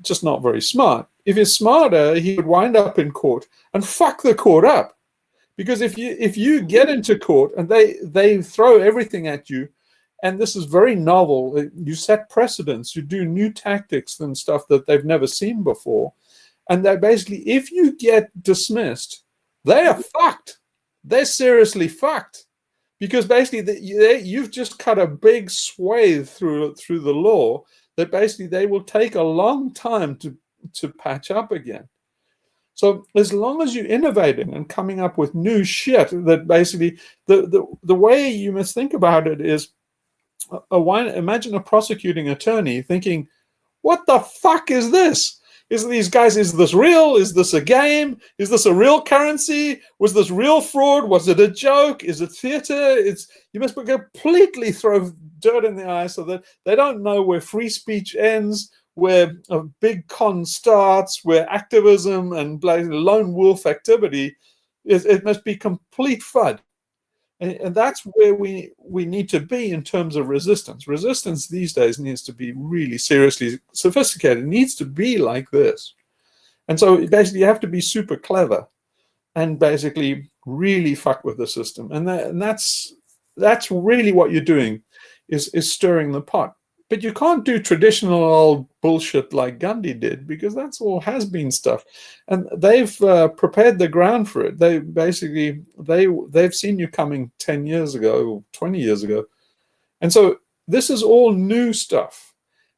just not very smart. If he's smarter, he would wind up in court and fuck the court up. Because if you get into court and they throw everything at you, and this is very novel, you set precedents, you do new tactics and stuff that they've never seen before. And they basically, if you get dismissed, they are fucked. They're seriously fucked. Because basically, you've just cut a big swathe through the law that basically they will take a long time to patch up again. So as long as you're innovating and coming up with new shit, that basically, the way you must think about it is, imagine a prosecuting attorney thinking, what the fuck is this? Is this real? Is this a game? Is this a real currency? Was this real fraud? Was it a joke? Is it theater? You must completely throw dirt in the eye so that they don't know where free speech ends, where a big con starts, where activism and lone wolf activity it must be complete FUD. And that's where we need to be in terms of resistance. Resistance these days needs to be really seriously sophisticated. It needs to be like this. And so basically you have to be super clever and basically really fuck with the system. And that's really what you're doing, is stirring the pot. But you can't do traditional old bullshit like Gandhi did, because that's all has-been stuff. And they've prepared the ground for it. They've seen you coming 10 years ago, 20 years ago. And so this is all new stuff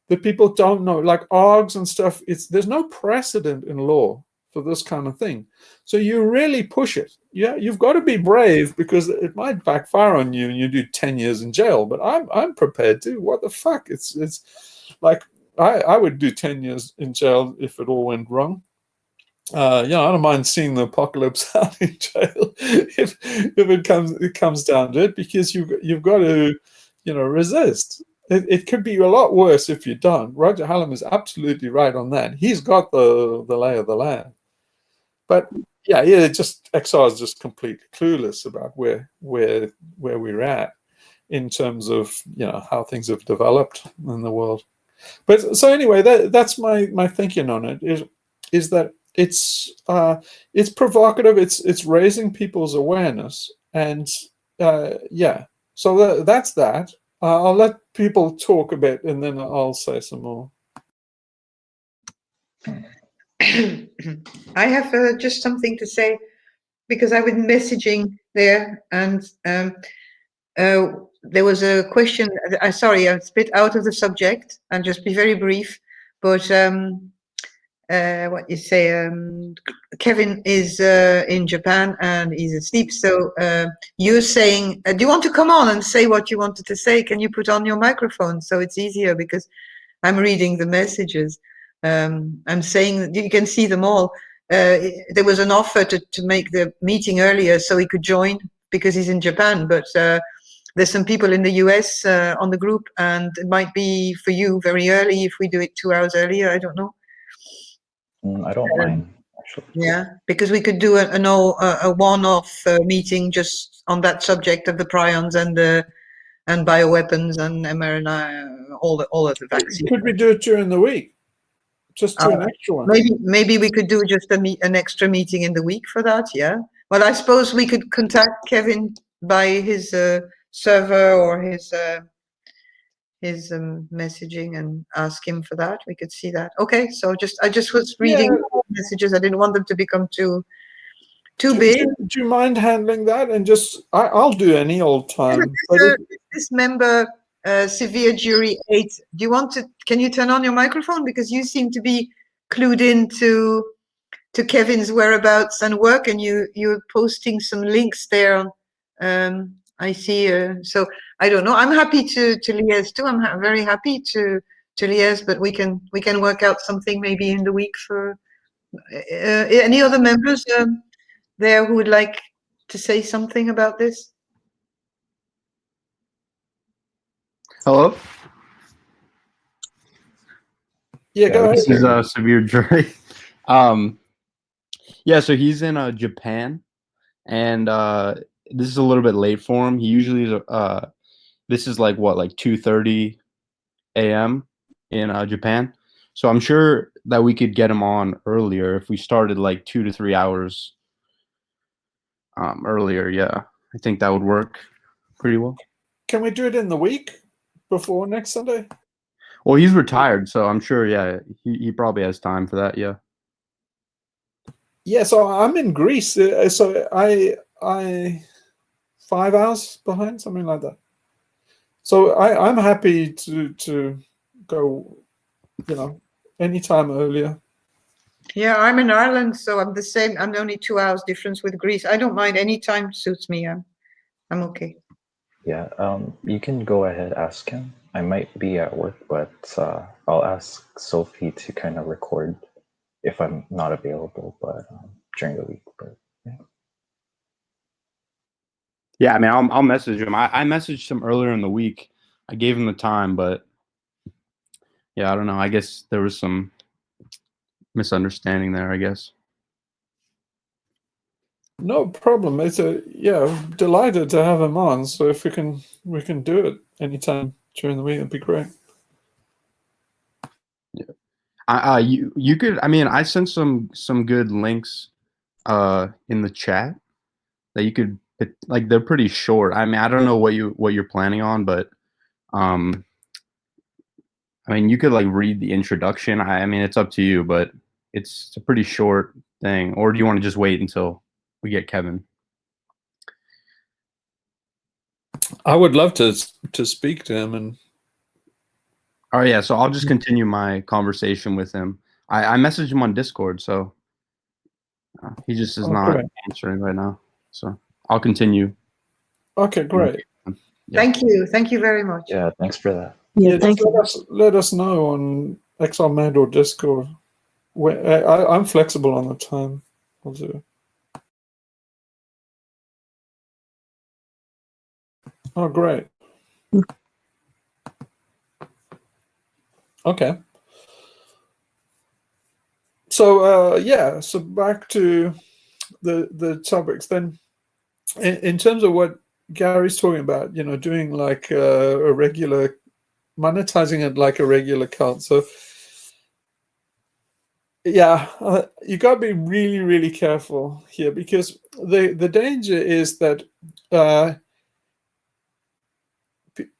that people don't know, like ARGs and stuff. There's no precedent in law for this kind of thing. So you really push it. Yeah, you've got to be brave, because it might backfire on you and you do 10 years in jail. But I'm prepared to. What the fuck? It's like I would do 10 years in jail if it all went wrong. I don't mind seeing the apocalypse out in jail if it comes down to it, because you've got to resist. It could be a lot worse if you don't. Roger Hallam is absolutely right on that. He's got the lay of the land. But just XR is just completely clueless about where we're at in terms of how things have developed in the world. But so anyway, that's my thinking on it. Is that it's provocative. It's raising people's awareness, and So that's that. I'll let people talk a bit, and then I'll say some more. I have just something to say, because I was messaging there, and there was a question. Sorry, I'm a bit out of the subject, and just be very brief. But what you say, Kevin is in Japan and he's asleep. So you're saying, do you want to come on and say what you wanted to say? Can you put on your microphone so it's easier, because I'm reading the messages. I'm saying that you can see them all. There was an offer to make the meeting earlier so he could join because he's in Japan, but there's some people in the US on the group, and it might be for you very early if we do it 2 hours earlier. I don't know. I don't mind, actually. Yeah, because we could do a one-off meeting just on that subject of the prions and bioweapons and mRNA, all of the vaccines. Could we do it during the week? Just do an extra one. Maybe we could do just an extra meeting in the week for that. Yeah. Well, I suppose we could contact Kevin by his server or his messaging and ask him for that. We could see that. Okay. So I just was reading messages. I didn't want them to become too big. Do you mind handling that? And just I'll do any old time. This member, Severe Jury 8, do you want to? Can you turn on your microphone, because you seem to be clued in to Kevin's whereabouts and work, and you're posting some links there. I see. So I don't know. I'm happy to liaise too. I'm very happy to liaise, but we can work out something maybe in the week for any other members there who would like to say something about this. Hello? Yeah, go ahead. This is Severe Jury. Yeah, so he's in Japan, and this is a little bit late for him. He usually is, this is like 2:30 a.m. in Japan. So I'm sure that we could get him on earlier if we started like 2 to 3 hours earlier. Yeah, I think that would work pretty well. Can we do it in the week before next Sunday? Well, he's retired, so I'm sure, yeah, he probably has time for that, yeah. Yeah, so I'm in Greece, so I 5 hours behind, something like that. So I'm happy to go, anytime earlier. Yeah, I'm in Ireland, so I'm the same. I'm only 2 hours difference with Greece. I don't mind. Any time suits me. I'm okay. Yeah, you can go ahead, ask him. I might be at work, but I'll ask Sophie to kind of record if I'm not available, but during the week. But yeah. Yeah, I mean, I'll message him. I messaged him earlier in the week. I gave him the time, but yeah, I don't know. I guess there was some misunderstanding there, I guess. No problem. Delighted to have him on. So if we can do it anytime during the week, it'd be great. Yeah. You could. I mean, I sent some good links in the chat that you could, like, they're pretty short. I mean, I don't know what you're planning on, but I mean, you could like read the introduction. I mean, it's up to you, but it's a pretty short thing. Or do you want to just wait until we get Kevin? I would love to speak to him. And oh yeah, so I'll just continue my conversation with him. I messaged him on Discord, so he just is not answering right now. So I'll continue. Okay, great. Yeah. Thank you very much. Yeah, thanks for that. Yeah, just let us know on XRMed or Discord. I'm flexible on the time. I'll do it. Oh, great. Okay. So so back to the topics then. In terms of what Gary's talking about, doing like a regular, monetizing it like a regular cult. So yeah, you got to be really, really careful here, because the danger is that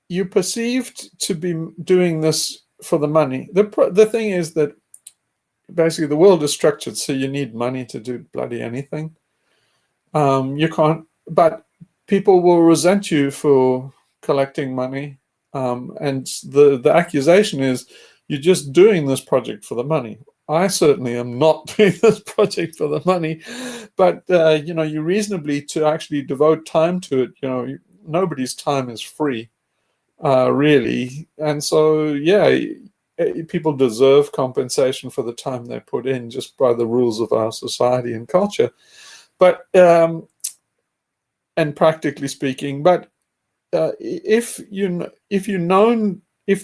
you're perceived to be doing this for the money. The thing is that basically the world is structured so you need money to do bloody anything. You can't, but people will resent you for collecting money, and the accusation is you're just doing this project for the money. I certainly am not doing this project for the money, but you know, you reasonably to actually devote time to it. You know, nobody's time is free, really, and so yeah, people deserve compensation for the time they put in just by the rules of our society and culture. But and practically speaking, but if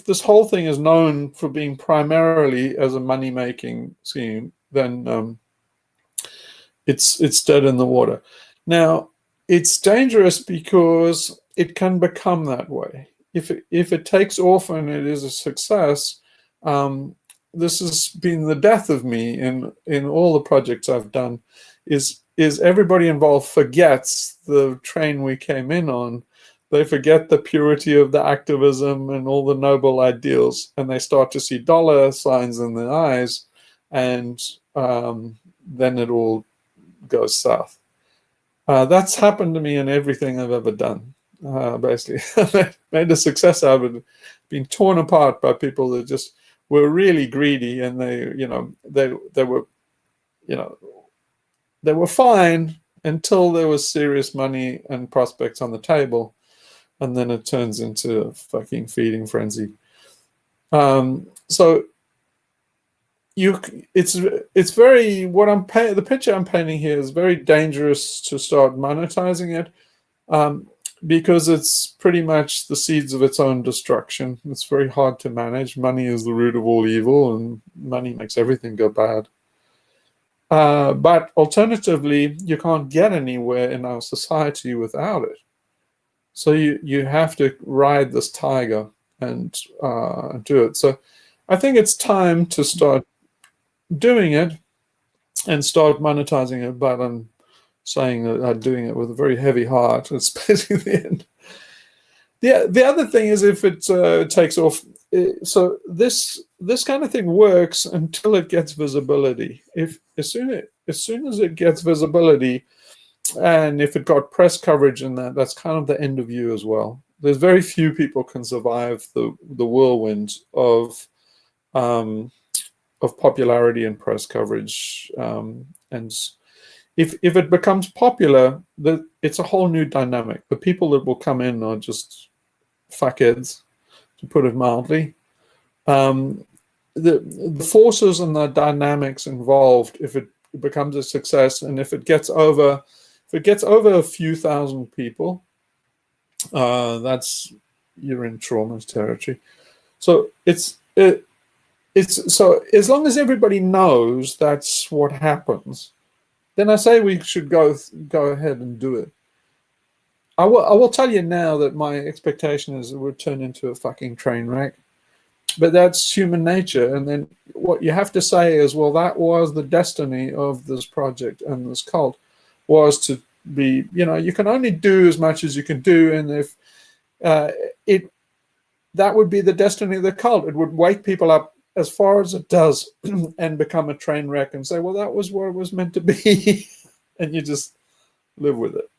this whole thing is known for being primarily as a money-making scheme, then it's dead in the water. Now, it's dangerous because it can become that way. If it takes off and it is a success, this has been the death of me in all the projects I've done. Is everybody involved forgets the train we came in on. They forget the purity of the activism and all the noble ideals, and they start to see dollar signs in their eyes, and then it all goes south. That's happened to me in everything I've ever done. Basically, made a success out of it, been torn apart by people that just were really greedy, and they were fine until there was serious money and prospects on the table, and then it turns into a fucking feeding frenzy. So it's very the picture I'm painting here is very dangerous to start monetizing it, because it's pretty much the seeds of its own destruction. It's very hard to manage. Money is the root of all evil, and money makes everything go bad. But alternatively, you can't get anywhere in our society without it. So you have to ride this tiger and do it. So I think it's time to start doing it and start monetizing it. But I'm saying that I'm doing it with a very heavy heart. It's basically the end. The other thing is, if it takes off, so this kind of thing works until it gets visibility. As soon as it gets visibility, and if it got press coverage, and that's kind of the end of you as well. There's very few people can survive the whirlwind of popularity and press coverage, and if it becomes popular, it's a whole new dynamic. The people that will come in are just fuckheads, to put it mildly. The forces and the dynamics involved, if it becomes a success, and if it gets over a few thousand people, you're in trauma territory. So so as long as everybody knows that's what happens, then I say we should go ahead and do it. I will tell you now that my expectation is it would turn into a fucking train wreck. But that's human nature. And then what you have to say is, well, that was the destiny of this project and this cult, was to be, you can only do as much as you can do. And if that would be the destiny of the cult, it would wake people up as far as it does and become a train wreck and say, well, that was what it was meant to be. And you just live with it.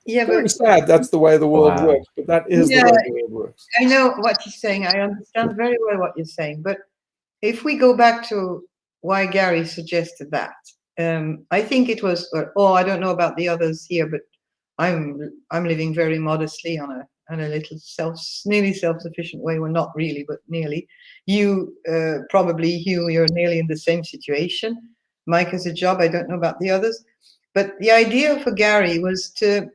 Yeah, very sad that's the way the world Wow. works, but that is the way the world works. I know what you're saying. I understand very well what you're saying. But if we go back to why Gary suggested that, I think it was, I don't know about the others here, but I'm living very modestly on a little nearly self-sufficient way. Well, not really, but nearly. You probably, Hugh, you're nearly in the same situation. Mike has a job. I don't know about the others. But the idea for Gary was to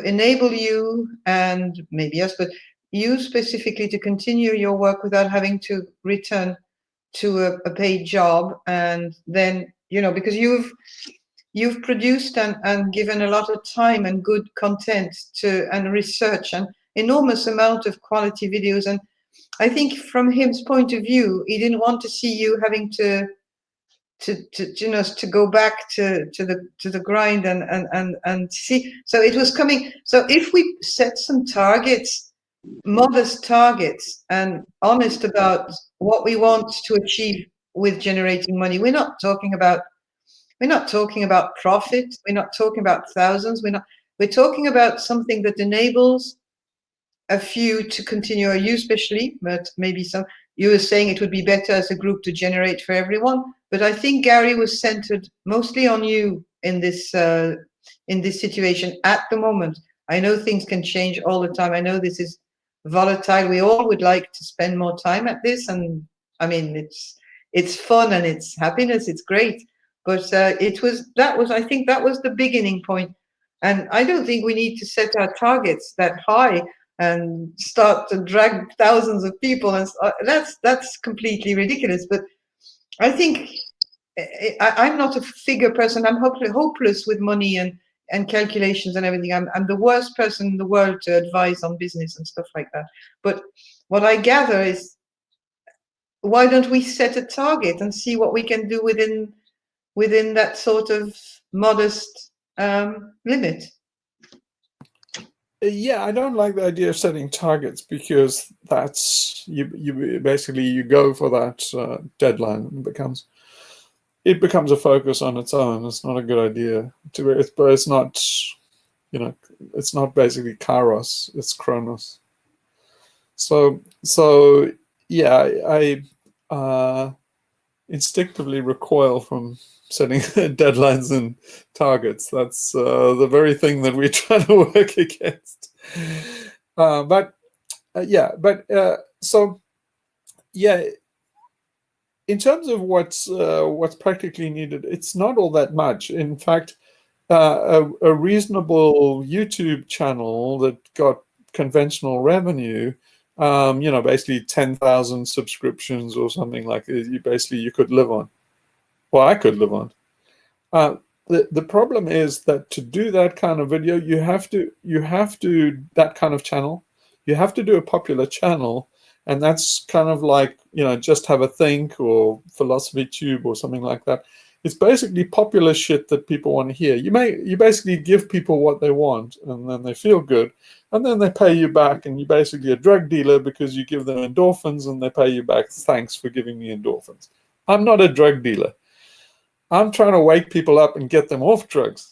enable you, and maybe us, but you specifically, to continue your work without having to return to a paid job. And then, because you've produced and given a lot of time and good content and research and enormous amount of quality videos. And I think from his point of view, he didn't want to see you having to go back to the grind and see. So it was coming. So if we set some targets, modest targets, and honest about what we want to achieve with generating money, we're not talking about profit. We're not talking about thousands. We're talking about something that enables a few to continue, or you especially, but maybe some, you were saying it would be better as a group to generate for everyone, but I think Gary was centered mostly on you in this situation at the moment. I know things can change all the time. I know this is volatile. We all would like to spend more time at this, and I mean it's fun and it's happiness. It's great, but I think that was the beginning point, and I don't think we need to set our targets that high and start to drag thousands of people, and that's completely ridiculous. But I think I'm not a figure person. I'm hopeless with money and calculations and everything. I'm the worst person in the world to advise on business and stuff like that. But what I gather is, why don't we set a target and see what we can do within that sort of modest limit? Yeah, I don't like the idea of setting targets, because that's you basically you go for that deadline, and it becomes a focus on its own. It's not a good idea. But it's not, it's not basically Kairos, it's Chronos. So yeah, I instinctively recoil from setting deadlines and targets. That's the very thing that we're trying to work against. So yeah, in terms of what's practically needed, it's not all that much. In fact, a reasonable YouTube channel that got conventional revenue, basically 10,000 subscriptions or something like it, you could live on. Well, I could live on. The problem is that to do that kind of video, you have to that kind of channel, you have to do a popular channel. And that's kind of like, Just Have a Think or Philosophy Tube or something like that. It's basically popular shit that people want to hear. You basically give people what they want, and then they feel good, and then they pay you back, and you're basically a drug dealer because you give them endorphins and they pay you back. Thanks for giving me endorphins. I'm not a drug dealer. I'm trying to wake people up and get them off drugs.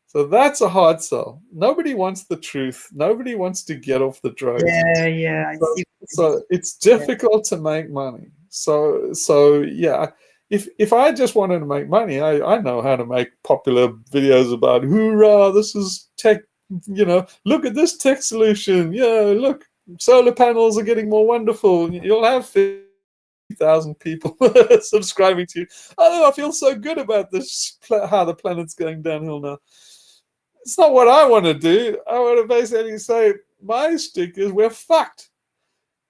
So that's a hard sell. Nobody wants the truth. Nobody wants to get off the drugs. Yeah, I see. So it's difficult to make money. So yeah, if I just wanted to make money, I know how to make popular videos about, hoorah, this is tech, look at this tech solution. Yeah, look, solar panels are getting more wonderful. You'll have 50,000 people subscribing to you. Oh, I feel so good about this, how the planet's going downhill now. It's not what I want to do. I want to basically say, my stick is we're fucked.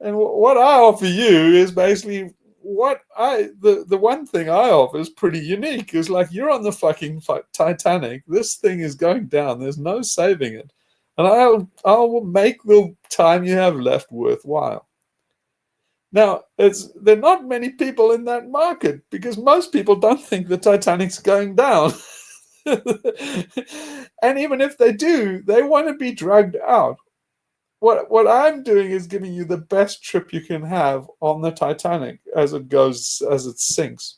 And what I offer you is basically the one thing I offer is pretty unique. Is like, you're on the fucking Titanic. This thing is going down. There's no saving it. And I'll make the time you have left worthwhile. Now, there are not many people in that market, because most people don't think the Titanic's going down. And even if they do, they want to be dragged out. What I'm doing is giving you the best trip you can have on the Titanic as it sinks.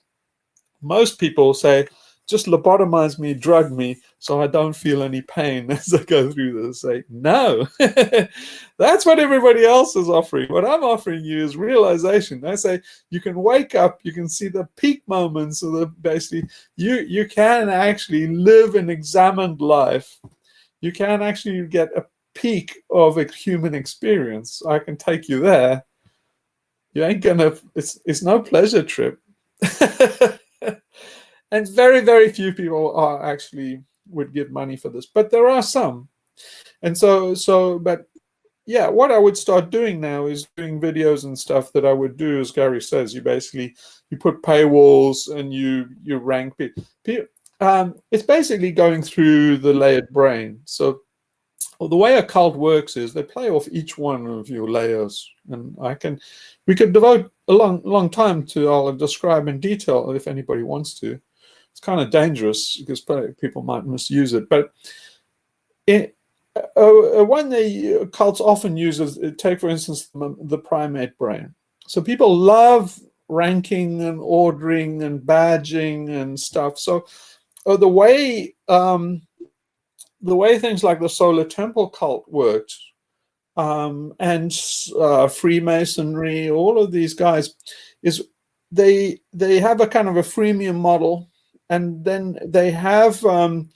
Most people say, just lobotomize me, drug me, so I don't feel any pain as I go through this. Say, no, that's what everybody else is offering. What I'm offering you is realization. I say, you can wake up, you can see the peak moments of basically, you can actually live an examined life. You can actually get a peak of a human experience. I can take you there. You ain't gonna, it's no pleasure trip. And very, very few people are actually would give money for this, but there are some. And but yeah, what I would start doing now is doing videos and stuff that I would do, as Gary says, you put paywalls and you rank people. It's basically going through the layered brain. So the way a cult works is they play off each one of your layers, and we could devote a long time to, I'll describe in detail if anybody wants to. It's kind of dangerous because people might misuse it, but one the cults often use is, take for instance the primate brain. So people love ranking and ordering and badging and stuff. So the way things like the Solar Temple cult worked and Freemasonry, all of these guys, is they have a kind of a freemium model, and then they have an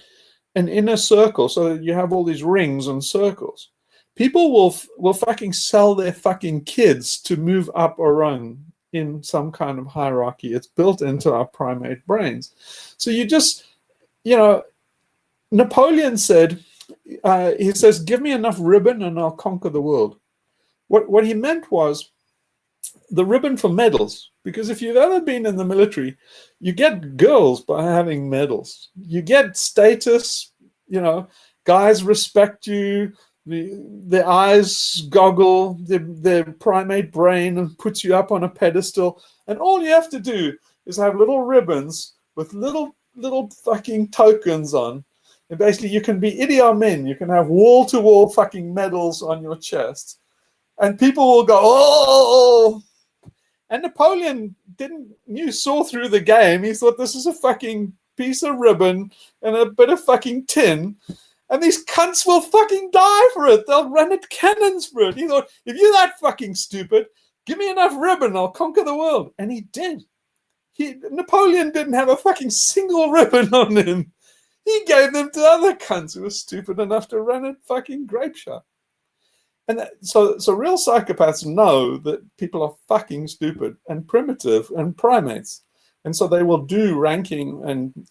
inner circle, so that you have all these rings and circles. People will fucking sell their fucking kids to move up a rung in some kind of hierarchy. It's built into our primate brains. So you just, Napoleon said, he says, give me enough ribbon and I'll conquer the world. What he meant was the ribbon for medals, because if you've ever been in the military, you get girls by having medals. You get status, guys respect you, their eyes goggle, their primate brain and puts you up on a pedestal. And all you have to do is have little ribbons with little fucking tokens on. And basically you can be Idi Amin. You can have wall-to-wall fucking medals on your chest. And people will go, oh. And Napoleon saw through the game. He thought, this is a fucking piece of ribbon and a bit of fucking tin. And these cunts will fucking die for it. They'll run at cannons for it. He thought, if you're that fucking stupid, give me enough ribbon, I'll conquer the world. And he did. Napoleon didn't have a fucking single ribbon on him. He gave them to other cunts who were stupid enough to run at fucking grape shot. And so real psychopaths know that people are fucking stupid and primitive and primates. And so they will do ranking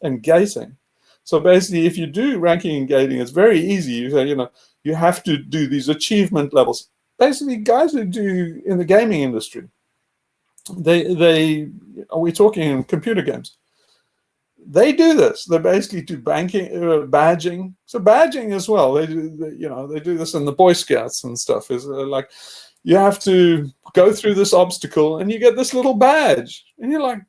and gating. So basically, if you do ranking and gating, it's very easy. You say, you have to do these achievement levels. Basically, guys who do in the gaming industry, are we talking in computer games? They do this. They basically do badging. So badging as well. They do this in the Boy Scouts and stuff. Is like you have to go through this obstacle and you get this little badge, and you're like,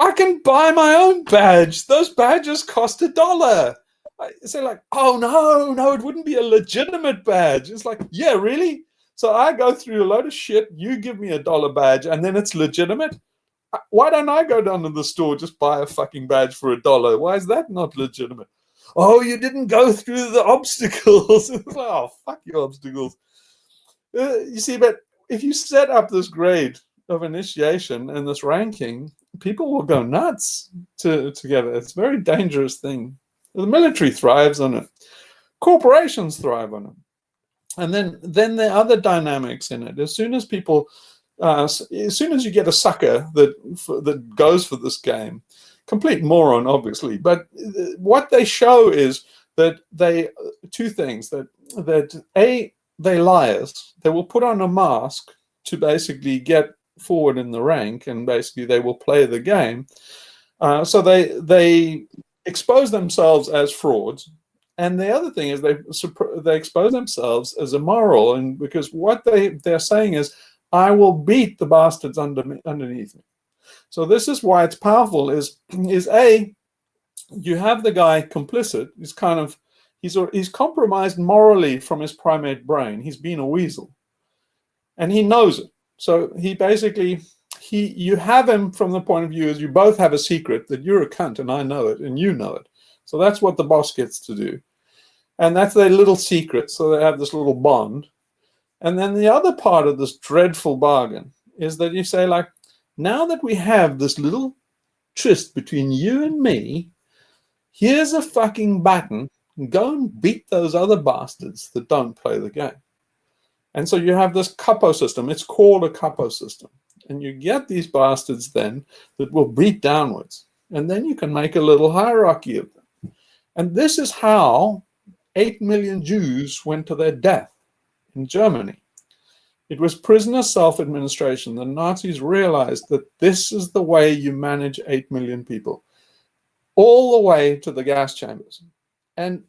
I can buy my own badge. Those badges cost $1. I say like, oh no, it wouldn't be a legitimate badge. It's like, yeah, really? So I go through a load of shit. You give me $1 badge, and then it's legitimate. Why don't I go down to the store, just buy a fucking badge for $1? Why is that not legitimate? Oh, you didn't go through the obstacles. It's like, oh, fuck your obstacles. You see, but if you set up this grade of initiation and this ranking, people will go nuts together. It's a very dangerous thing. The military thrives on it. Corporations thrive on it. And then there are other dynamics in it. As soon as you get a sucker that goes for this game, complete moron, obviously, but what they show is that two things, that they're liars. They will put on a mask to basically get forward in the rank, and basically they will play the game. So they expose themselves as frauds. And the other thing is they expose themselves as immoral, and because what they're saying is, I will beat the bastards underneath me. So this is why it's powerful. Is you have the guy complicit. He's compromised morally from his primate brain. He's been a weasel, and he knows it. So he basically you have him from the point of view as you both have a secret that you're a cunt and I know it and you know it. So that's what the boss gets to do, and that's their little secret. So they have this little bond. And then the other part of this dreadful bargain is that you say, like, now that we have this little tryst between you and me, here's a fucking button. Go and beat those other bastards that don't play the game. And so you have this capo system. It's called a capo system. And you get these bastards then that will beat downwards. And then you can make a little hierarchy of them. And this is how 8 million Jews went to their death in Germany. It was prisoner self-administration. The Nazis realized that this is the way you manage 8 million people, all the way to the gas chambers. And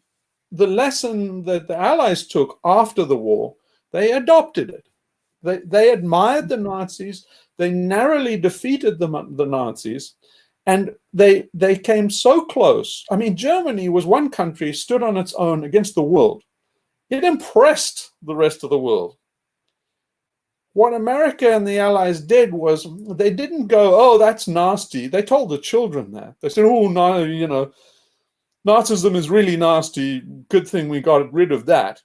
the lesson that the Allies took after the war, they adopted it. They admired the Nazis. They narrowly defeated the Nazis. And they came so close. I mean, Germany was one country, stood on its own against the world. It impressed the rest of the world. What America and the Allies did was they didn't go, oh, that's nasty. They told the children that. They said, oh, no, Nazism is really nasty. Good thing we got rid of that.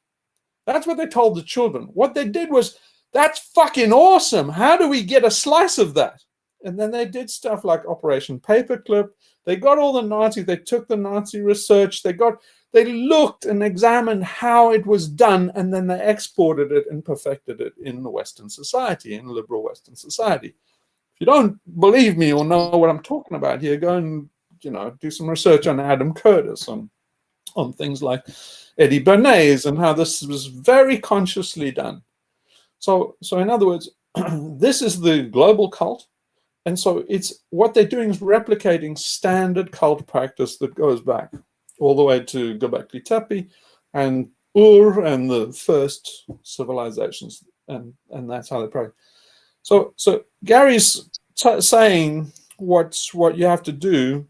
That's what they told the children. What they did was, that's fucking awesome. How do we get a slice of that? And then they did stuff like Operation Paperclip. They got all the Nazis. They took the Nazi research. They looked and examined how it was done, and then they exported it and perfected it in the Western society, in liberal Western society. If you don't believe me or know what I'm talking about here, go and do some research on Adam Curtis, on things like Eddie Bernays, and how this was very consciously done. So in other words, this is the global cult. And so it's what they're doing is replicating standard cult practice that goes back all the way to Göbekli Tepe and Ur and the first civilizations, and that's how they practice. So Gary's saying what you have to do,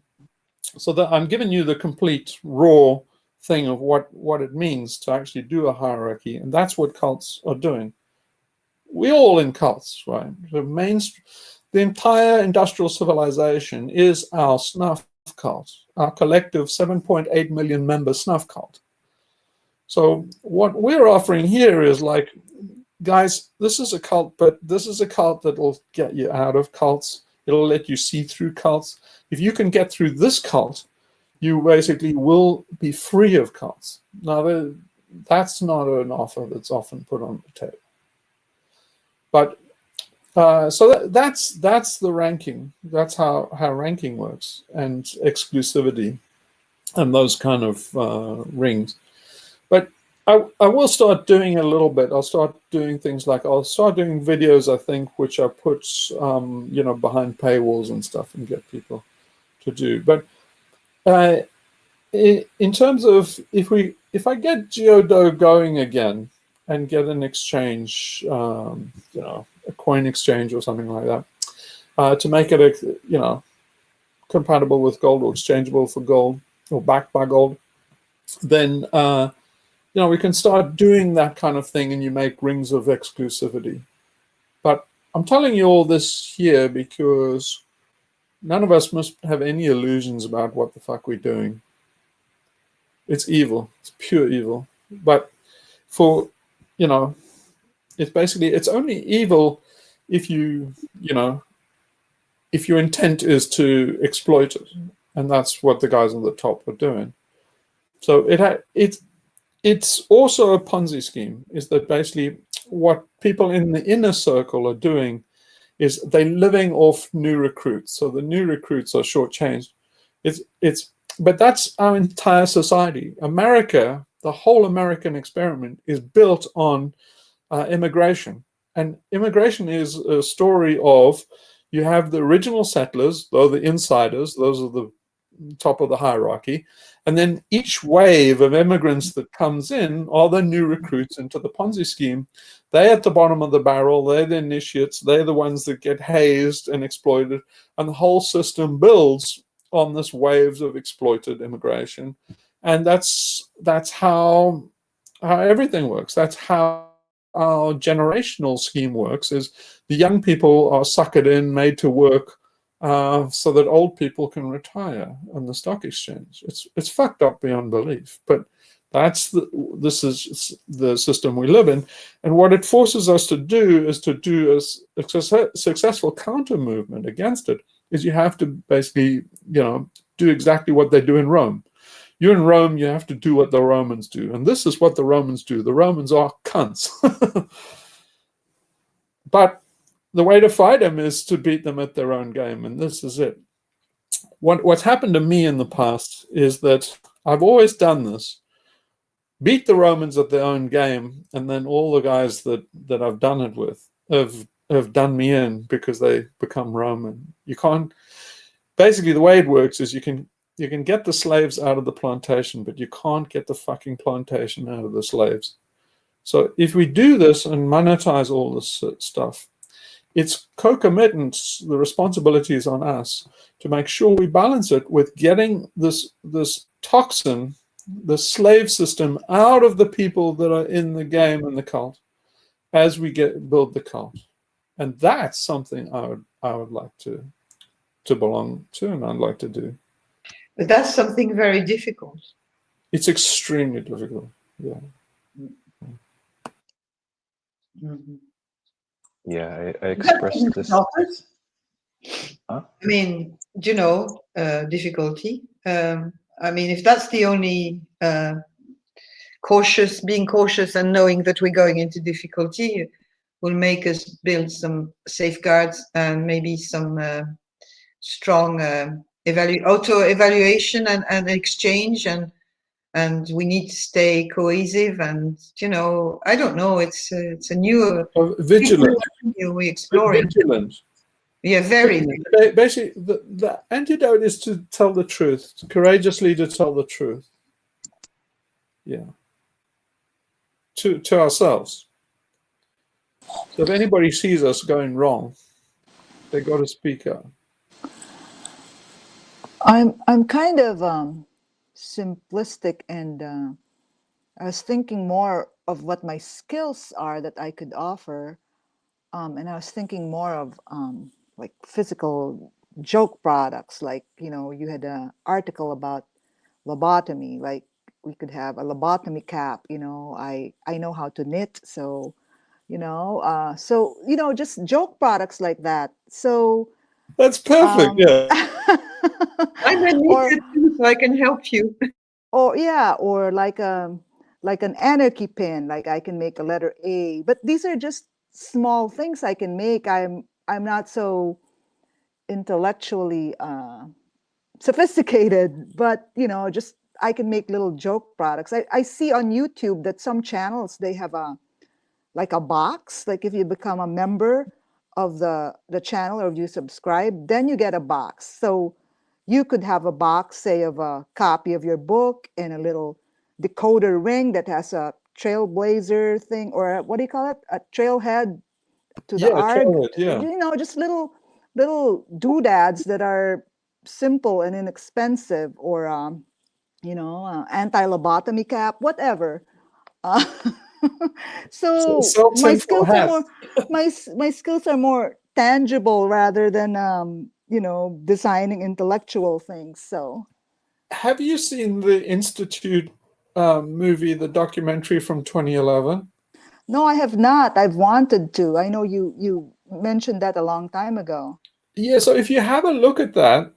so that I'm giving you the complete raw thing of what it means to actually do a hierarchy, and that's what cults are doing. We're all in cults, right? The entire industrial civilization is our snuff cult, our collective 7.8 million member snuff cult. So what we're offering here is like, guys, this is a cult, but this is a cult that will get you out of cults. It'll let you see through cults. If you can get through this cult, you basically will be free of cults. Now, that's not an offer that's often put on the table. But so that's the ranking. That's how ranking works, and exclusivity, and those kind of rings. But I will start doing a little bit. I'll start doing things like, I'll start doing videos, I think, which I put behind paywalls and stuff, and get people to do. But in terms of if I get Geodo going again and get an exchange, a coin exchange or something like that, to make it compatible with gold or exchangeable for gold or backed by gold, then we can start doing that kind of thing, and you make rings of exclusivity. But I'm telling you all this here because none of us must have any illusions about what the fuck we're doing. It's evil. It's pure evil. But it's only evil if if your intent is to exploit it, and that's what the guys on the top are doing. So it's also a Ponzi scheme. Is that basically what people in the inner circle are doing? Is they're living off new recruits. So the new recruits are shortchanged. But that's our entire society. America, the whole American experiment is built on immigration. And immigration is a story of, you have the original settlers, those are the insiders, those are the top of the hierarchy. And then each wave of immigrants that comes in are the new recruits into the Ponzi scheme. They're at the bottom of the barrel. They're the initiates. They're the ones that get hazed and exploited. And the whole system builds on this waves of exploited immigration. And that's how everything works. That's how our generational scheme works, is the young people are suckered in, made to work, so that old people can retire on the stock exchange. It's fucked up beyond belief, but this is the system we live in. And what it forces us to do is to do a successful counter movement against it. Is you have to basically do exactly what they do in Rome. You're in Rome, you have to do what the Romans do. And this is what the Romans do. The Romans are cunts. But the way to fight them is to beat them at their own game. And this is it. What's happened to me in the past is that I've always done this. Beat the Romans at their own game. And then all the guys that I've done it with have done me in because they become Roman. You can't. Basically, the way it works is you can get the slaves out of the plantation, but you can't get the fucking plantation out of the slaves. So if we do this and monetize all this stuff, it's co-committance. The responsibility is on us to make sure we balance it with getting this toxin, the slave system, out of the people that are in the game and the cult as we build the cult. And that's something I would like to belong to, and I'd like to do. But that's something very difficult. It's extremely difficult. Yeah. Mhm. Yeah, I That expressed doesn't this. stop us. Huh? I mean, difficulty. I mean, if that's the only being cautious and knowing that we're going into difficulty will make us build some safeguards and maybe some strong auto-evaluation and exchange, and we need to stay cohesive, and I don't know, it's a new Vigilant. we're exploring. Vigilant. Yeah, very. Basically, the antidote is to tell the truth, courageously to tell the truth. Yeah. To ourselves. So if anybody sees us going wrong, they got to speak up. I'm kind of simplistic, and I was thinking more of what my skills are that I could offer, and I was thinking more of like physical joke products, like you had an article about lobotomy, like we could have a lobotomy cap. I know how to knit, so just joke products like that. So That's perfect. Yeah. I'm a or knitter too, so I can help you. yeah, or like an anarchy pin, like I can make a letter A. But these are just small things I can make. I'm not so intellectually sophisticated, but just I can make little joke products. I see on YouTube that some channels, they have a box, like if you become a member of the channel, or if you subscribe, then you get a box. So you could have a box, say, of a copy of your book and a little decoder ring that has a trailblazer thing, or what do you call it, a trailhead to the Yeah, ARG. tell it. Yeah. Just little doodads that are simple and inexpensive, or anti-lobotomy cap, whatever. uh, so my Self-tinfoil skills are hat. more my skills are more tangible rather than designing intellectual things. So Have you seen the Institute movie, the documentary from 2011? no, I have not. I've wanted to. I know you mentioned that a long time ago. Yeah. So if you have a look at that,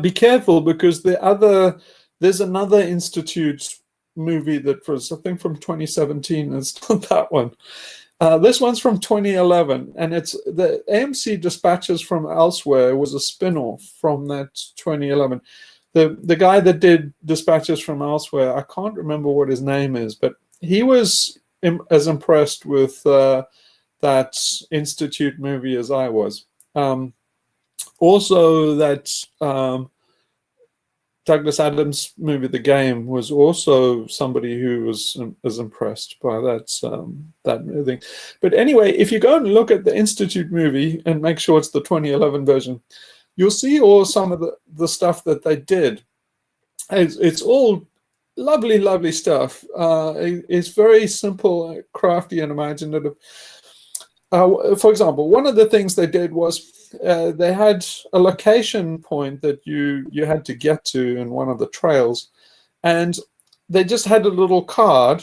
be careful, because there's another Institute movie that was, I think, from 2017. It's not that one. This one's from 2011, and it's the AMC Dispatches from Elsewhere was a spin-off from that 2011. The guy that did Dispatches from Elsewhere, I can't remember what his name is, but he was as impressed with that Institute movie as I was. Also, that Douglas Adams movie, The Game, was also somebody who was as impressed by that movie. But anyway, if you go and look at the Institute movie and make sure it's the 2011 version, you'll see all some of the stuff that they did. It's all lovely, lovely stuff. It's very simple, crafty, and imaginative. For example, one of the things they did was they had a location point that you had to get to in one of the trails, and they just had a little card.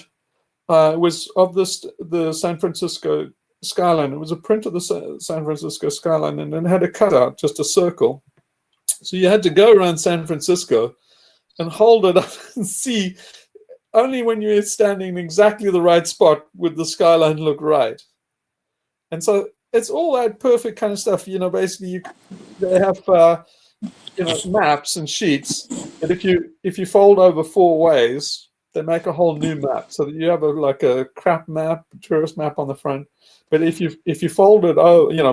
It was of the San Francisco skyline. It was a print of the San Francisco skyline, and it had a cutout, just a circle. So you had to go around San Francisco and hold it up and see. Only when you're standing in exactly the right spot would the skyline look right. And so it's all that perfect kind of stuff. Basically, they have maps and sheets, and if you fold over four ways, they make a whole new map, so that you have like a crap map, tourist map on the front. But if you fold it,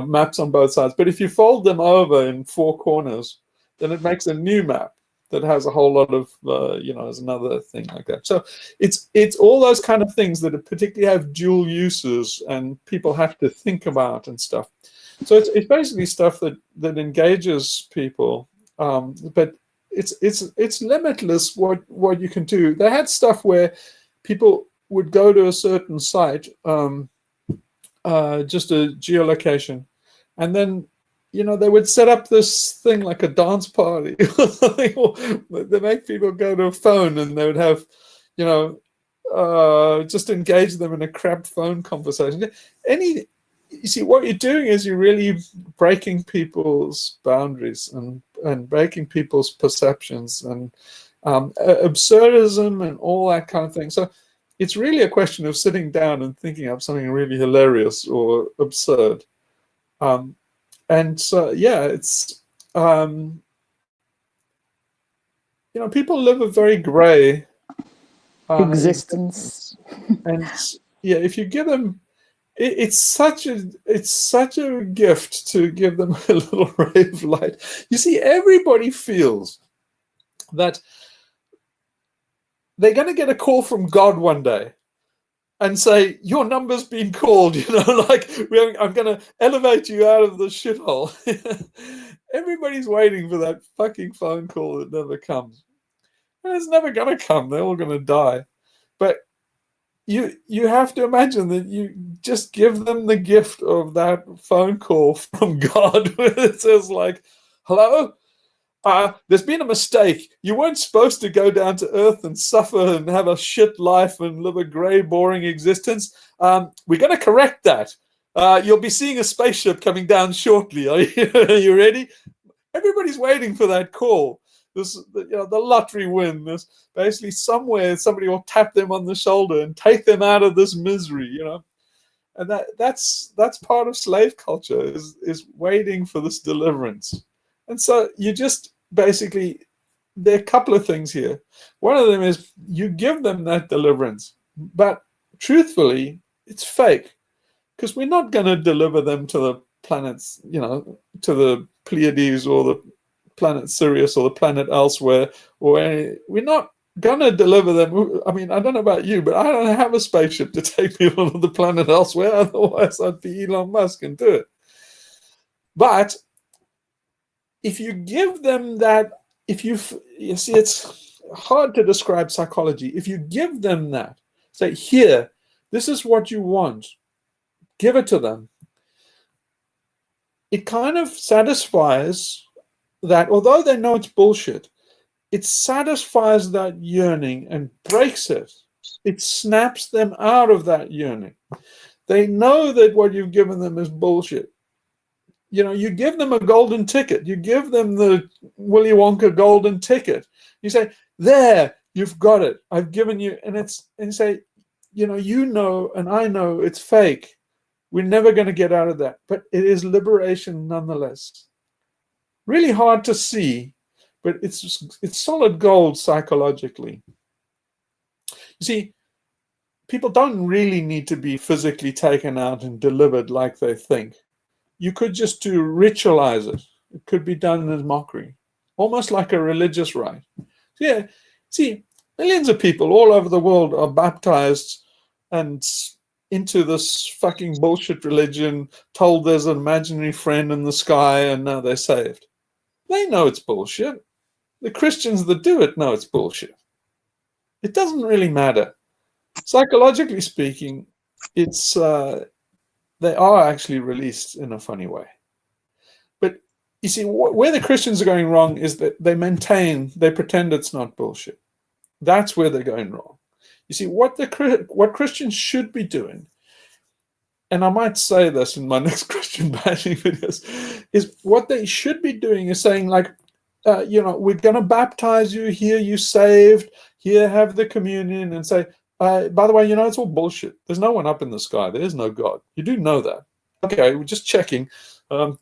maps on both sides. But if you fold them over in four corners, then it makes a new map that has a whole lot of as another thing like that. So it's all those kind of things that particularly have dual uses and people have to think about and stuff. So it's basically stuff that engages people, but it's limitless what you can do. They had stuff where people would go to a certain site, just a geolocation, and then they would set up this thing like a dance party. They make people go to a phone, and they would have just engage them in a crap phone conversation. You see, what you're doing is you're really breaking people's boundaries and breaking people's perceptions and absurdism and all that kind of thing. So it's really a question of sitting down and thinking up something really hilarious or absurd. And so, yeah, it's, people live a very gray Existence. And yeah, if you give them, it's such a gift to give them a little ray of light. You see, everybody feels that they're going to get a call from God one day and say, your number's been called, like I'm going to elevate you out of the shithole. Everybody's waiting for that fucking phone call that never comes. And it's never going to come. They're all going to die. But you have to imagine that you just give them the gift of that phone call from God where it says like, hello, there's been a mistake. You weren't supposed to go down to earth and suffer and have a shit life and live a gray, boring existence. We're going to correct that. You'll be seeing a spaceship coming down shortly. Are you ready? Everybody's waiting for that call. The lottery win. This basically somewhere somebody will tap them on the shoulder and take them out of this misery. And that's part of slave culture is waiting for this deliverance. And so you just basically, there are a couple of things here. One of them is you give them that deliverance, but truthfully, it's fake because we're not going to deliver them to the planets, to the Pleiades or the planet Sirius or the planet elsewhere, we're not going to deliver them. I mean, I don't know about you, but I don't have a spaceship to take people to the planet elsewhere. Otherwise, I'd be Elon Musk and do it. But if you give them that, you see, it's hard to describe psychology. If you give them that, say, here, this is what you want, give it to them. It kind of satisfies that, although they know it's bullshit, it satisfies that yearning and breaks it. It snaps them out of that yearning. They know that what you've given them is bullshit. You give them a golden ticket. You give them the Willy Wonka golden ticket. You say, there, you've got it. I've given you, and you say, and I know it's fake. We're never going to get out of that. But it is liberation nonetheless. Really hard to see, but it's solid gold psychologically. You see, people don't really need to be physically taken out and delivered like they think. You could just ritualize it. It could be done as mockery, almost like a religious rite. Yeah, see, millions of people all over the world are baptized and into this fucking bullshit religion, told there's an imaginary friend in the sky, and now they're saved. They know it's bullshit. The Christians that do it know it's bullshit. It doesn't really matter. Psychologically speaking, it's they are actually released in a funny way. But you see, where the Christians are going wrong is that they pretend it's not bullshit. That's where they're going wrong. You see, what Christians should be doing, and I might say this in my next Christian bashing videos, is what they should be doing is saying, like, we're going to baptize you, here you saved, here have the communion, and say, by the way, it's all bullshit. There's no one up in the sky. There is no God. You do know that. Okay, we're just checking.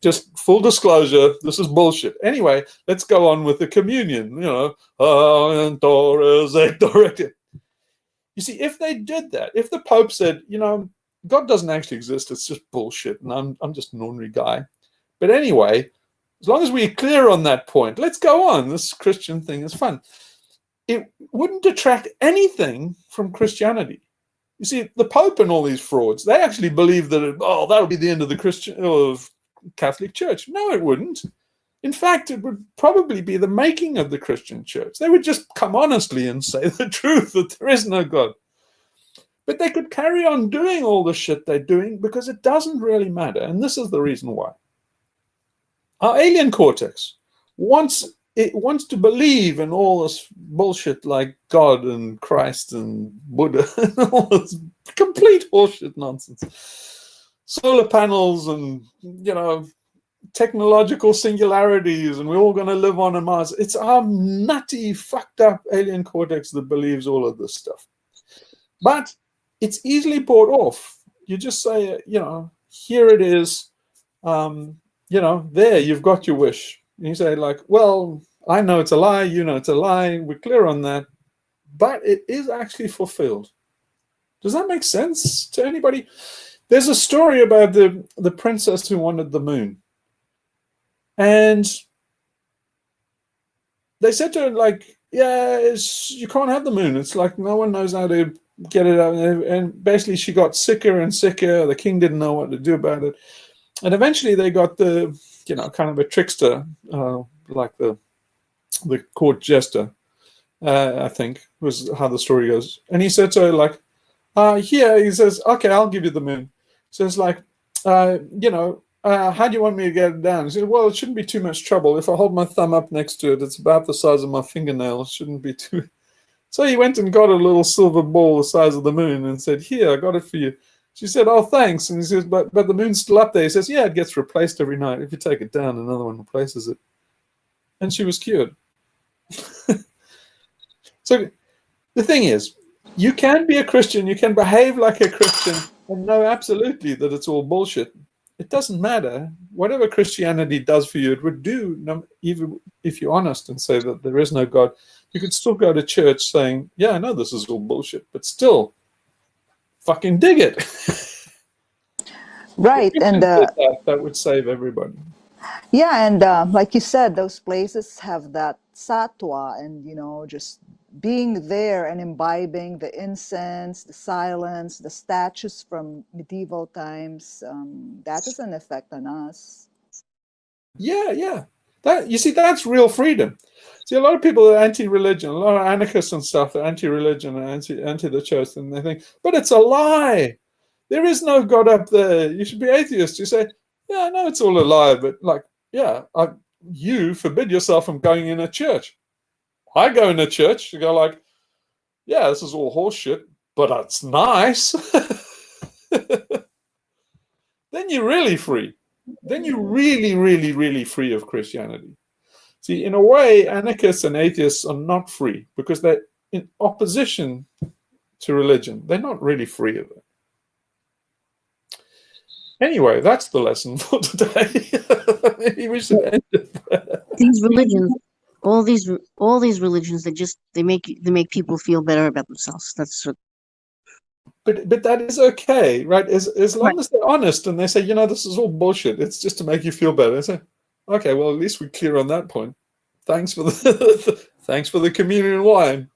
Just full disclosure, this is bullshit. Anyway, let's go on with the communion. You see, if they did that, if the Pope said, God doesn't actually exist, it's just bullshit, and I'm just an ordinary guy. But anyway, as long as we're clear on that point, let's go on. This Christian thing is fun. It wouldn't detract anything from Christianity. You see, the Pope and all these frauds, they actually believe that, that'll be the end of the Catholic Church. No, it wouldn't. In fact, it would probably be the making of the Christian church. They would just come honestly and say the truth, that there is no God. But they could carry on doing all the shit they're doing because it doesn't really matter. And this is the reason why. Our alien cortex wants it wants to believe in all this bullshit like God and Christ and Buddha and all this complete horseshit nonsense. Solar panels and, technological singularities, and we're all going to live on Mars. It's our nutty, fucked up alien cortex that believes all of this stuff. But it's easily bought off. You just say, here it is. There, you've got your wish. And you say, like, well, I know it's a lie, it's a lie, we're clear on that, but it is actually fulfilled. Does that make sense to anybody? There's a story about the princess who wanted the moon. And they said to her, like, yeah, you can't have the moon. It's like no one knows how to get it out. And basically she got sicker and sicker. The king didn't know what to do about it. And eventually they got the, kind of a trickster, like the court jester, I think was how the story goes. And he said to her, like, here, he says, okay, I'll give you the moon. He says, like, how do you want me to get it down? He said, well, it shouldn't be too much trouble. If I hold my thumb up next to it, it's about the size of my fingernail. It shouldn't be too... So he went and got a little silver ball the size of the moon and said, here, I got it for you. She said, oh, thanks. And he says, but the moon's still up there. He says, yeah, it gets replaced every night. If you take it down, another one replaces it. And she was cured. So the thing is, you can be a Christian, you can behave like a Christian, and know absolutely that it's all bullshit. It doesn't matter. Whatever Christianity does for you, it would do, even if you're honest and say that there is no God. You could still go to church saying, yeah, I know this is all bullshit, but still, fucking dig it. Right. And that would save everybody. yeah, and like you said, those places have that satwa, and just being there and imbibing the incense, the silence, the statues from medieval times, that is an effect on us. Yeah. You see, that's real freedom. See, a lot of people are anti-religion, a lot of anarchists and stuff are anti-religion and anti the church, and they think, but it's a lie. There is no God up there. You should be atheist. You say, yeah, I know it's all a lie, but like, yeah, you forbid yourself from going in a church. I go in a church, you go like, yeah, this is all horse shit, but it's nice. Then you're really free. Then you're really, really, really free of Christianity. See, in a way, anarchists and atheists are not free because they're in opposition to religion. They're not really free of it. Anyway, that's the lesson for today. Maybe we should end it there. These religions, all these religions, they make people feel better about themselves. That's what. But that is okay, right? As long as they're honest and they say, this is all bullshit. It's just to make you feel better. I say, okay, well, at least we're clear on that point. Thanks for the communion wine.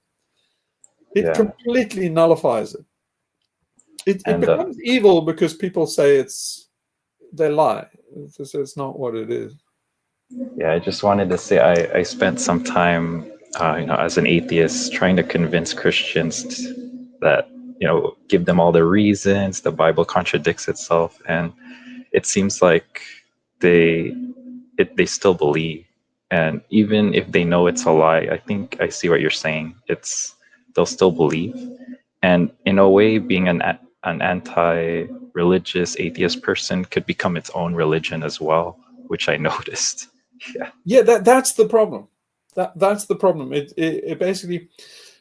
It completely nullifies it. It becomes evil because people say they lie. It's not what it is. Yeah, I just wanted to say I spent some time, as an atheist, trying to convince Christians that, give them all the reasons the Bible contradicts itself, and it seems like they still believe, and even if they know it's a lie, I think I see what you're saying. They'll still believe, and in a way, being an anti-religious atheist person could become its own religion as well, which I noticed. Yeah, that's the problem. That's the problem. It basically,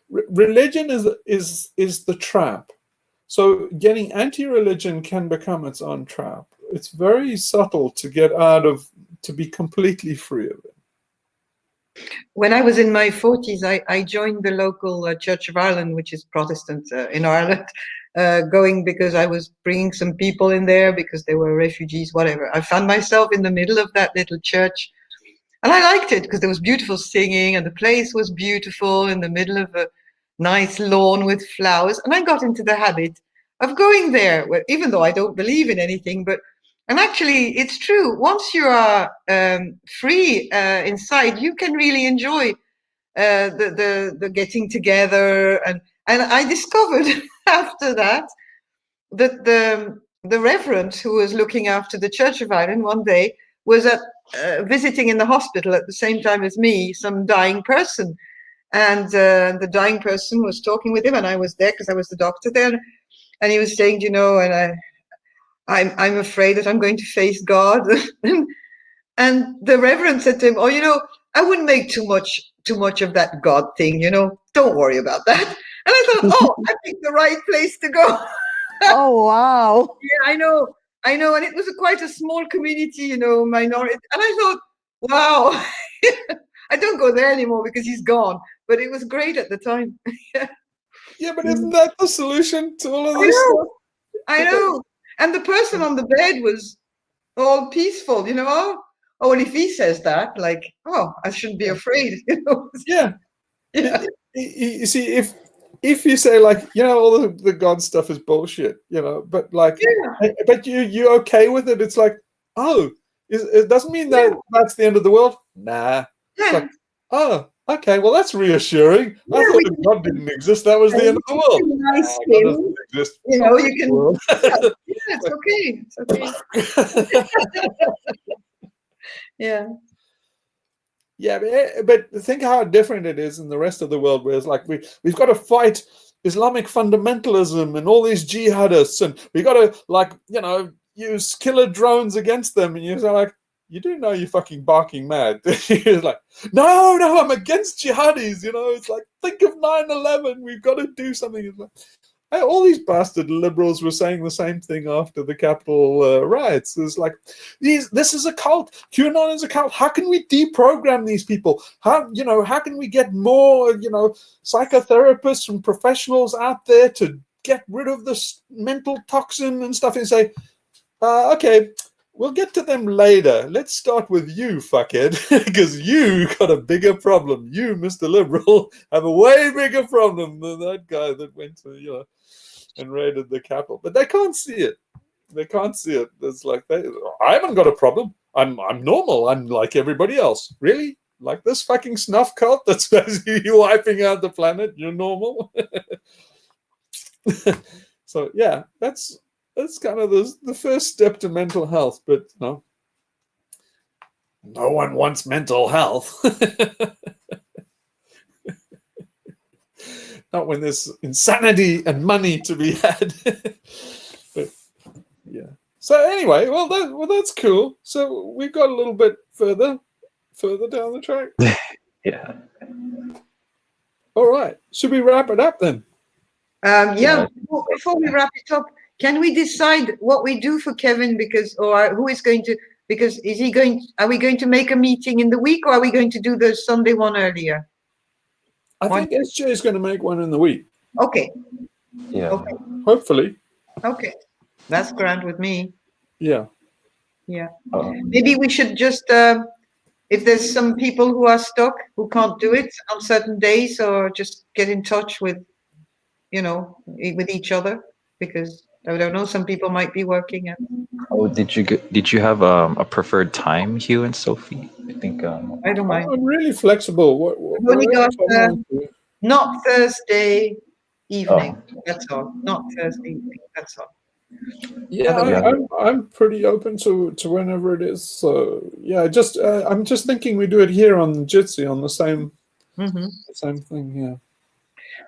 religion is the trap. So getting anti-religion can become its own trap. It's very subtle to get to be completely free of it. When I was in my 40s, I joined the local Church of Ireland, which is Protestant in Ireland, going because I was bringing some people in there because they were refugees, whatever. I found myself in the middle of that little church, and I liked it because there was beautiful singing and the place was beautiful in the middle of a nice lawn with flowers. And I got into the habit of going there, even though I don't believe in anything. And actually, it's true. Once you are free inside, you can really enjoy the getting together. And I discovered after that the reverend who was looking after the Church of Ireland one day was at visiting in the hospital at the same time as me some dying person, and the dying person was talking with him, and I was there because I was the doctor there, and he was saying, and I'm afraid that I'm going to face God, and the Reverend said to him, "Oh, I wouldn't make too much of that God thing, Don't worry about that." And I thought, "Oh, I picked the right place to go." Oh, wow. Yeah, I know, and it was quite a small community, minority, and I thought, wow, I don't go there anymore because he's gone, but it was great at the time. Yeah, but isn't that the solution to all of I this know, stuff? I know, and the person on the bed was all peaceful, Oh, and if he says that, like, oh, I shouldn't be afraid, Yeah. Yeah. You see, if you say like, all the God stuff is bullshit, but like, Yeah. but you okay with it? It's like, oh, it doesn't mean that that's the end of the world. Nah, it's Yeah. like, oh, okay, well that's reassuring. I Yeah, thought we if God didn't exist, that was the end of the world. nice God thing. doesn't exist. You Fuck can. the Yeah, it's okay. It's okay. Yeah. Yeah, but think how different it is in the rest of the world, where it's like we've got to fight Islamic fundamentalism and all these jihadists, and we got to use killer drones against them, and you're like, you do know you're fucking barking mad. It's like, no, I'm against jihadis. It's like, think of 9/11. We've got to do something. It's like, all these bastard liberals were saying the same thing after the Capitol riots. It's like, this is a cult. QAnon is a cult. How can we deprogram these people? How can we get more, psychotherapists and professionals out there to get rid of this mental toxin and stuff? And say, okay, we'll get to them later. Let's start with you, fuckhead, because you got a bigger problem. You, Mr. Liberal, have a way bigger problem than that guy that went to, and raided the Capitol. But they can't see it. They can't see it. It's like, I haven't got a problem. I'm normal. I'm like everybody else. Really? Like this fucking snuff cult that's basically wiping out the planet? You're normal? So, yeah, that's kind of the first step to mental health. But no one wants mental health. Not when there's insanity and money to be had. But yeah. So anyway, well that's cool. So we've got a little bit further down the track. Yeah. All right. Should we wrap it up then? Yeah. Before we wrap it up, can we decide what we do for Kevin? Who is going to? Because are we going to make a meeting in the week, or are we going to do the Sunday one earlier? I think SJ is going to make one in the week. Okay. Yeah. Okay. Hopefully. Okay. That's grand with me. Yeah. Yeah. Maybe we should just, if there's some people who are stuck, who can't do it on certain days, or just get in touch with, with each other, because I don't know, some people might be working. Oh, did you have a preferred time, Hugh and Sophie? I think. I don't mind. I'm really flexible. I've only got not Thursday evening. That's all. Not Thursday evening. That's all. Yeah, I'm pretty open to whenever it is. So yeah, I'm just thinking we do it here on Jitsi on the same thing. Yeah.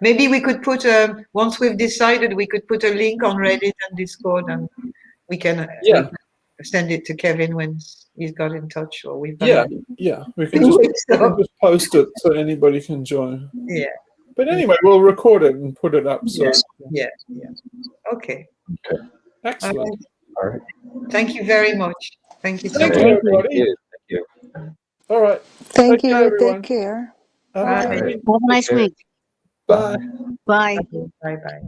Maybe we could put once we've decided, we could put a link on Reddit and Discord, and we can send it to Kevin when he's got in touch, or we've got we can just post it so anybody can join. Yeah. But anyway, we'll record it and put it up. So yeah. Okay. Excellent. All right. Thank you very much. Thank you so Thank much. you, everybody. Thank you. All right. Thank Take you. care, everyone. Take care. Have a good Bye. week. Have a nice week. Bye. Bye. Bye bye.